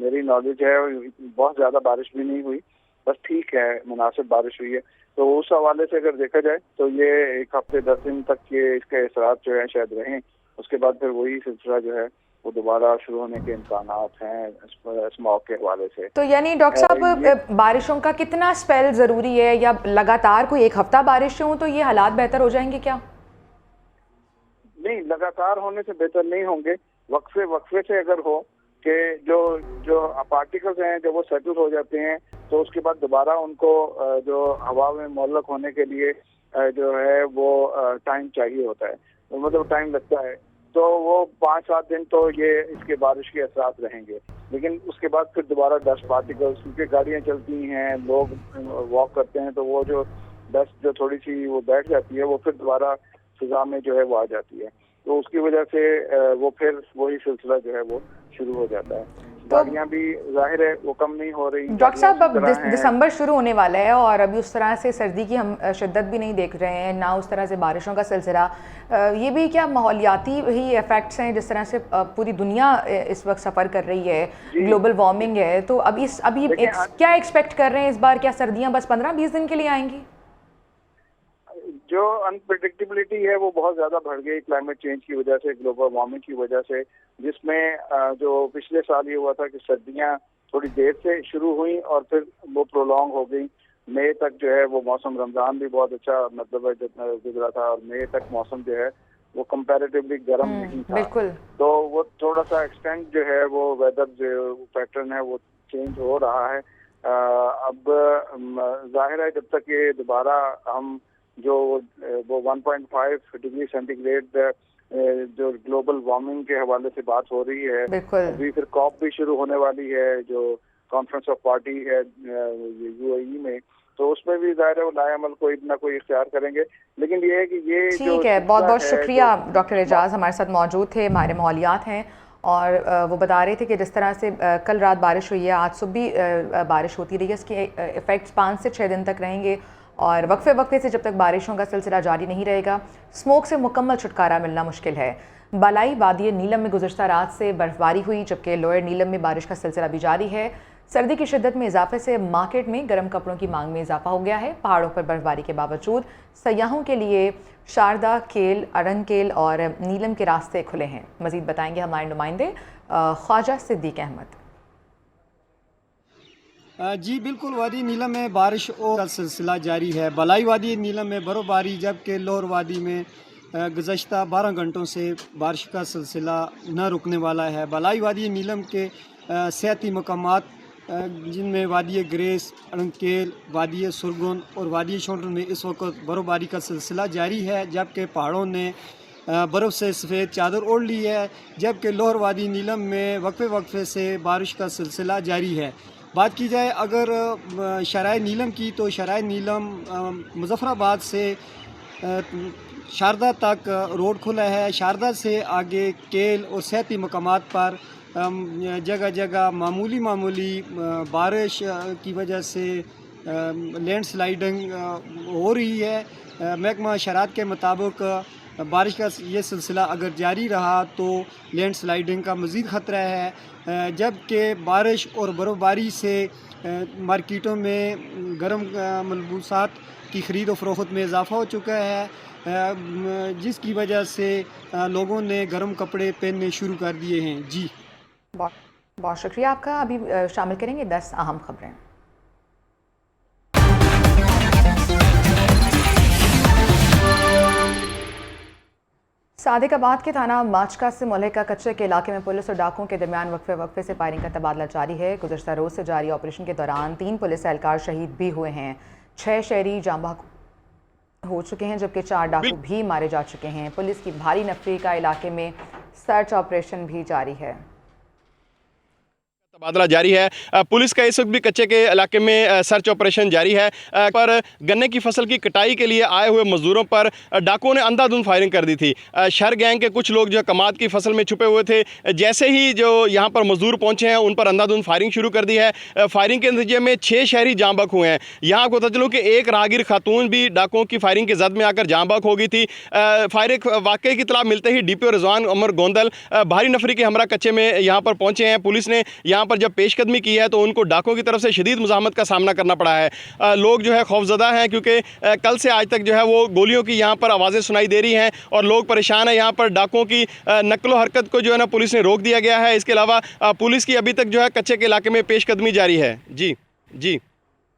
मेरी नॉलेज है बहुत ज़्यादा बारिश भी नहीं हुई, बस ठीक है, मुनासिब बारिश हुई है। तो उस हवाले से अगर देखा जाए तो ये 1 हफ्ते 10 दिन तक ये इसके असरात जो है शायद रहें, उसके बाद फिर वही सिलसिला जो है वो दोबारा शुरू होने के इम्कानात हैं इस मौके के हवाले से। तो यानी डॉक्टर साहब बारिशों का कितना स्पेल ज़रूरी है, या लगातार कोई 1 हफ्ता बारिश हो तो ये हालात बेहतर हो जाएंगे क्या? नहीं, लगातार होने से बेहतर नहीं होंगे, वक्फे से अगर हो कि जो पार्टिकल्स हैं जब वो सेटल हो जाते हैं तो उसके बाद दोबारा उनको जो हवा में मुअल्लक होने के लिए जो है वो टाइम चाहिए होता है, मतलब टाइम लगता है। तो वो 5-7 दिन तो ये इसके बारिश के असरात रहेंगे, लेकिन उसके बाद फिर दोबारा डस्ट पार्टिकल्स, क्योंकि गाड़ियाँ चलती हैं, लोग वॉक करते हैं, तो वो जो डस्ट जो थोड़ी सी वो बैठ जाती है वो फिर दोबारा फिजा में जो है वो आ जाती है, तो उसकी वजह से वो फिर वही सिलसिला जो है वो शुरू हो जाता है। गाड़ियाँ भी जाहिर है वो कम नहीं हो रही। डॉक्टर साहब अब दिसंबर शुरू होने वाला है और अभी उस तरह से सर्दी की हम शिद्दत भी नहीं देख रहे हैं, ना उस तरह से बारिशों का सिलसिला। ये भी क्या माहौलियाती ही इफेक्ट्स हैं जिस तरह से पूरी दुनिया इस वक्त सफ़र कर रही है, ग्लोबल वार्मिंग है, तो अभी क्या एक्सपेक्ट कर रहे हैं इस बार? क्या सर्दियाँ बस 15-20 दिन के लिए आएंगी? जो अनप्रेडिक्टेबिलिटी है वो बहुत ज़्यादा बढ़ गई क्लाइमेट चेंज की वजह से, ग्लोबल वार्मिंग की वजह से, जिसमें जो पिछले साल ये हुआ था कि सर्दियाँ थोड़ी देर से शुरू हुई और फिर वो प्रोलॉन्ग हो गई। मई तक जो है वो मौसम, रमज़ान भी बहुत अच्छा मतलब गुजरा था और मई तक मौसम जो है वो कंपैरेटिवली गर्म नहीं था, तो वो थोड़ा सा एक्सटेंड जो है वो वेदर जो पैटर्न है वो चेंज हो रहा है। अब जाहिर है जब तक ये दोबारा हम जो वो 1.5 डिग्री सेंटीग्रेड जो ग्लोबल वार्मिंग के हवाले से बात हो रही है, अभी फिर कॉप भी शुरू होने वाली है जो कॉन्फ्रेंस ऑफ पार्टी है यूएई में, तो उसमें भी ज़ाहिर है वो लाएअमल कोई ना कोई इख्तियार करेंगे। लेकिन ये है कि ये ठीक है, बहुत बहुत शुक्रिया डॉक्टर एजाज हमारे साथ मौजूद थे, हमारे माहौलियात हैं, और वो बता रहे थे कि जिस तरह से कल रात बारिश हुई है, आज सुबह भी बारिश होती रही है, इसके इफ़ेक्ट्स 5 से 6 दिन तक रहेंगे और वक्फे से जब तक बारिशों का सिलसिला जारी नहीं रहेगा स्मोक से मुकम्मल छुटकारा मिलना मुश्किल है। बालाई वादी नीलम में गुज़श्ता रात से बर्फबारी हुई, जबकि लोअर नीलम में बारिश का सिलसिला भी जारी है। सर्दी की शिद्दत में इजाफे से मार्केट में गर्म कपड़ों की मांग में इजाफा हो गया है। पहाड़ों पर बर्फबारी के बावजूद सयाहों के लिए शारदा, केल, अरंकेल और नीलम के रास्ते खुले हैं। मज़ीद बताएंगे हमारे नुमाइंदे ख्वाजा सिद्दीक अहमद। जी बिल्कुल, वादी नीलम में बारिश का सिलसिला जारी है। बलाई वादी नीलम में बर्फबारी, जबकि लोअर वादी में गुज़श्ता 12 घंटों से बारिश का सिलसिला न रुकने वाला है। बलाई वादी नीलम के सियाती मकामात जिनमें वादी ग्रेस, अड़केल, वादी सुरगुन और वादी शोटर में इस वक्त बर्फबारी का सिलसिला जारी है, जबकि पहाड़ों ने बर्फ़ से सफ़ेद चादर ओढ़ ली है, जबकि लोअर वादी नीलम में वक्फे से बारिश का सिलसिला जारी है। बात की जाए अगर शराय नीलम की, तो शराय नीलम मुज़फ़्फ़राबाद से शारदा तक रोड खुला है। शारदा से आगे केल और सियाती मकामात पर जगह जगह मामूली बारिश की वजह से लैंडस्लाइडिंग हो रही है। महकमा शरात के मुताबिक बारिश का ये सिलसिला अगर जारी रहा तो लैंडस्लाइडिंग का मज़ीद ख़तरा है, जबकि बारिश और बर्फ़बारी से मार्केटों में गर्म मलबूसात की ख़रीद और फ़रोख्त में इजाफ़ा हो चुका है, जिसकी वजह से लोगों ने गर्म कपड़े पहनने शुरू कर दिए हैं। जी बहुत शुक्रिया आपका। अभी शामिल करेंगे 10 अहम खबरें। सादिकाबाद के थाना माचका से मुल्हिका कच्चे के इलाके में पुलिस और डाकुओं के दरमियान वक्फे से फायरिंग का तबादला जारी है। गुज़श्ता रोज़ से जारी ऑपरेशन के दौरान 3 पुलिस एहलकार शहीद भी हुए हैं, 6 शहरी जांबा हो चुके हैं, जबकि 4 डाकू भी मारे जा चुके हैं। पुलिस की भारी नफरी का इलाके में सर्च ऑपरेशन भी जारी है। तबादला जारी है। पुलिस का इस वक्त भी कच्चे के इलाके में सर्च ऑपरेशन जारी है। पर गन्ने की फसल की कटाई के लिए आए हुए मजदूरों पर डाकुओं ने अंधाधुंध फायरिंग कर दी थी। शहर गैंग के कुछ लोग जो कमाद की फसल में छुपे हुए थे, जैसे ही जो यहाँ पर मजदूर पहुँचे हैं उन पर अंधाधुंध फायरिंग शुरू कर दी है। फायरिंग के नतीजे में 6 शहरी जाँ बहक हुए हैं। यहाँ आपको बता चलूँ कि एक राहगीर खातून भी डाकुओं की फायरिंग की जद में आकर जाँ बहक हो गई थी। फायरिंग वाक़े की इत्तला मिलते ही DPO रिजवान उमर गोंदल भारी नफरी के हमरा कच्चे में यहाँ पर पहुँचे हैं। पुलिस ने यहाँ पर जब पेशकदमी की है तो उनको डाकों की तरफ से शदीद मुज़ाहमत का सामना करना पड़ा है। लोग जो है खौफजदा हैं क्योंकि कल से आज तक जो है वो गोलियों की यहाँ पर आवाज़ें सुनाई दे रही हैं और लोग परेशान हैं। यहाँ पर डाकों की नकलो हरकत को जो है ना पुलिस ने रोक दिया गया है। इसके अलावा पुलिस की अभी तक जो है कच्चे के इलाके में पेशकदमी जारी है। जी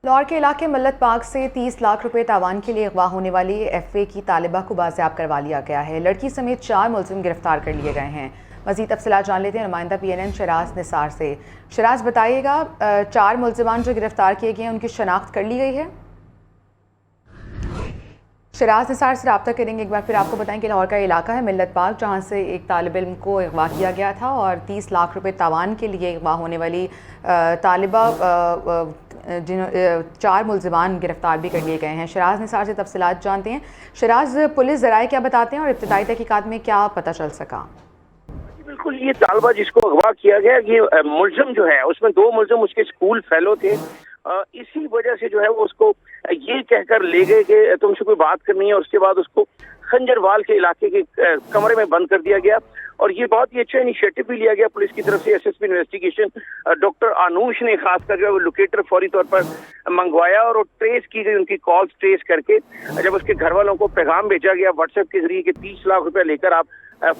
लाहौर के इलाके मल्लत पार्क से 30 लाख रुपए तावान के लिए अगवा होने वाली FA की तालिबा को बाजियाब करवा लिया गया है। लड़की समेत 4 मुलजिम गिरफ्तार कर लिए गए हैं। मज़ीद तफसीलात जान लेते हैं नुमाइंदा PNN शराज निसार से। शराज बताइएगा, 4 मुलजिमान जो गिरफ्तार किए गए हैं उनकी शनाख्त कर ली गई है? शराज निसार से रब्ता करेंगे। एक बार फिर आपको बताएं कि लाहौर का इलाका है मिल्लत पार्क, जहाँ से एक तालिब इल्म को अगवा किया गया था और 30 लाख रुपए तावान के लिए अगवा होने वाली तालिबा 4 मुलजिमान गिरफ्तार भी कर लिए गए हैं। शराज निसार से तफसीलात जानते हैं। शराज, पुलिस ज़राए क्या बताते हैं और इब्तिदाई तहकीकात में क्या पता चल सका? बिल्कुल, ये तालिबा जिसको अगवा किया गया, ये मुलजिम जो है उसमें 2 मुलजिम उसके स्कूल फेलो थे। इसी वजह से जो है वो उसको ये कहकर ले गए कि तुमसे कोई बात करनी है, और उसके बाद उसको खंजरवाल के इलाके के कमरे में बंद कर दिया गया। और ये बहुत ही अच्छा इनिशिएटिव भी लिया गया पुलिस की तरफ से। SSP इन्वेस्टिगेशन डॉक्टर अनुष ने खासकर जो है वो लोकेटर फौरी तौर पर मंगवाया और वो ट्रेस की गई, उनकी कॉल्स ट्रेस करके जब उसके घर वालों को पैगाम भेजा गया व्हाट्सएप के जरिए कि 30 लाख रुपया लेकर आप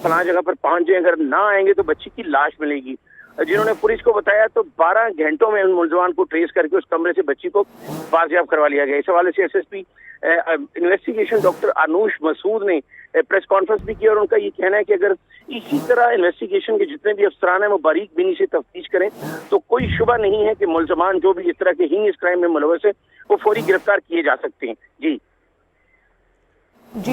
फलां जगह पर पहुंच जाए, अगर ना आएंगे तो बच्ची की लाश मिलेगी। जिन्होंने पुलिस को बताया तो 12 घंटों में उन मुलजमान को ट्रेस करके उस कमरे से बच्ची को बाजियाब करवा लिया गया। इस हवाले से SSP investigation doctor Anush Masood ने प्रेस कॉन्फ्रेंस भी की और उनका ये कहना है कि अगर इसी तरह इन्वेस्टिगेशन के जितने भी अफसरान हैं वो बारीक बीनी से तफ्तीश करें तो कोई शुबा नहीं है कि मुलजमान जो भी इस तरह के हीनियस क्राइम में मुलव्वस है वो फौरी गिरफ्तार किए जा सकते हैं। जी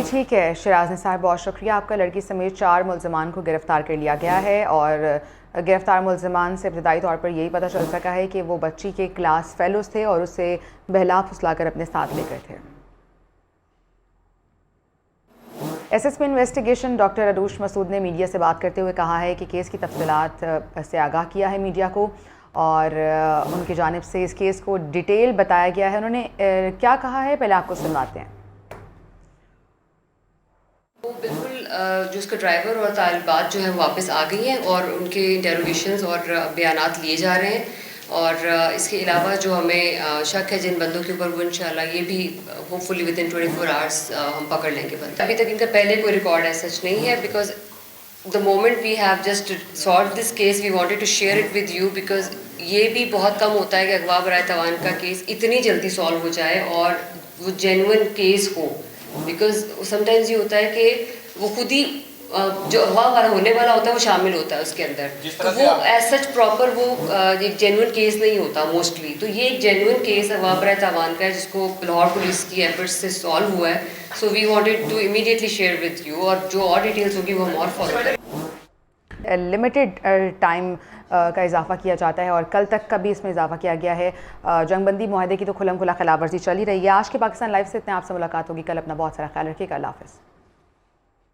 ठीक है शराज निसार, बहुत शुक्रिया आपका। लड़की समेत 4 मुलजमान को गिरफ्तार कर लिया गया है और गिरफ्तार मुलजमान से इब्तदाई तौर पर यही पता चल सका है कि वो बच्ची के क्लास फेलोज थे और उसे बहला फुसलाकर अपने साथ ले गए थे। SSP investigation doctor Arush Masood ने मीडिया से बात करते हुए कहा है कि केस की तफसीलात से आगाह किया है मीडिया को और उनकी जानिब से इस केस को डिटेल बताया गया है। उन्होंने क्या कहा है पहले आपको सुनवाते हैं। वो बिल्कुल जो उसका ड्राइवर और तालिबात जो है वापस आ गई हैं और उनके इंटेरोगेशंस और बयानात लिए जा रहे हैं और इसके अलावा जो हमें शक है जिन बंदों के ऊपर वो इंशाल्लाह ये भी होपफुली विद इन 24 आवर्स हम पकड़ लेंगे बंदे। अभी तक इनका पहले कोई रिकॉर्ड है सच नहीं है because the moment we have just solve this case we wanted to share it with you because ये भी बहुत कम होता है कि अगवा बराए तवान का केस इतनी जल्दी सॉल्व हो जाए और वो जेन्युइन केस हो। बिकॉज समटाइम्स ये होता है कि वो खुद ही जो अगवा वाला होने वाला होता है वो शामिल होता है उसके अंदर, तो वो एज सच प्रॉपर वो एक जेन्युइन केस नहीं होता मोस्टली। तो ये एक जेन्युइन केस अगवा बराए तवान का है जिसको लाहौर पुलिस की एफर्ट्स से सॉल्व हुआ है। So we wanted to immediately share with you और जो और डिटेल्स होगी वो हम और फॉलो करें। लिमिटेड टाइम का इजाफा किया जाता है और कल तक का भी इसमें इजाफा किया गया है। जंगबंदी मुआहदे की तो खुला खिलाफ वर्जी चल ही रही है। आज के पाकिस्तान लाइव से इतने आपसे मुलाकात होगी कल। अपना बहुत सारा ख्याल रखिएगा। अल्लाह हाफ़िज़।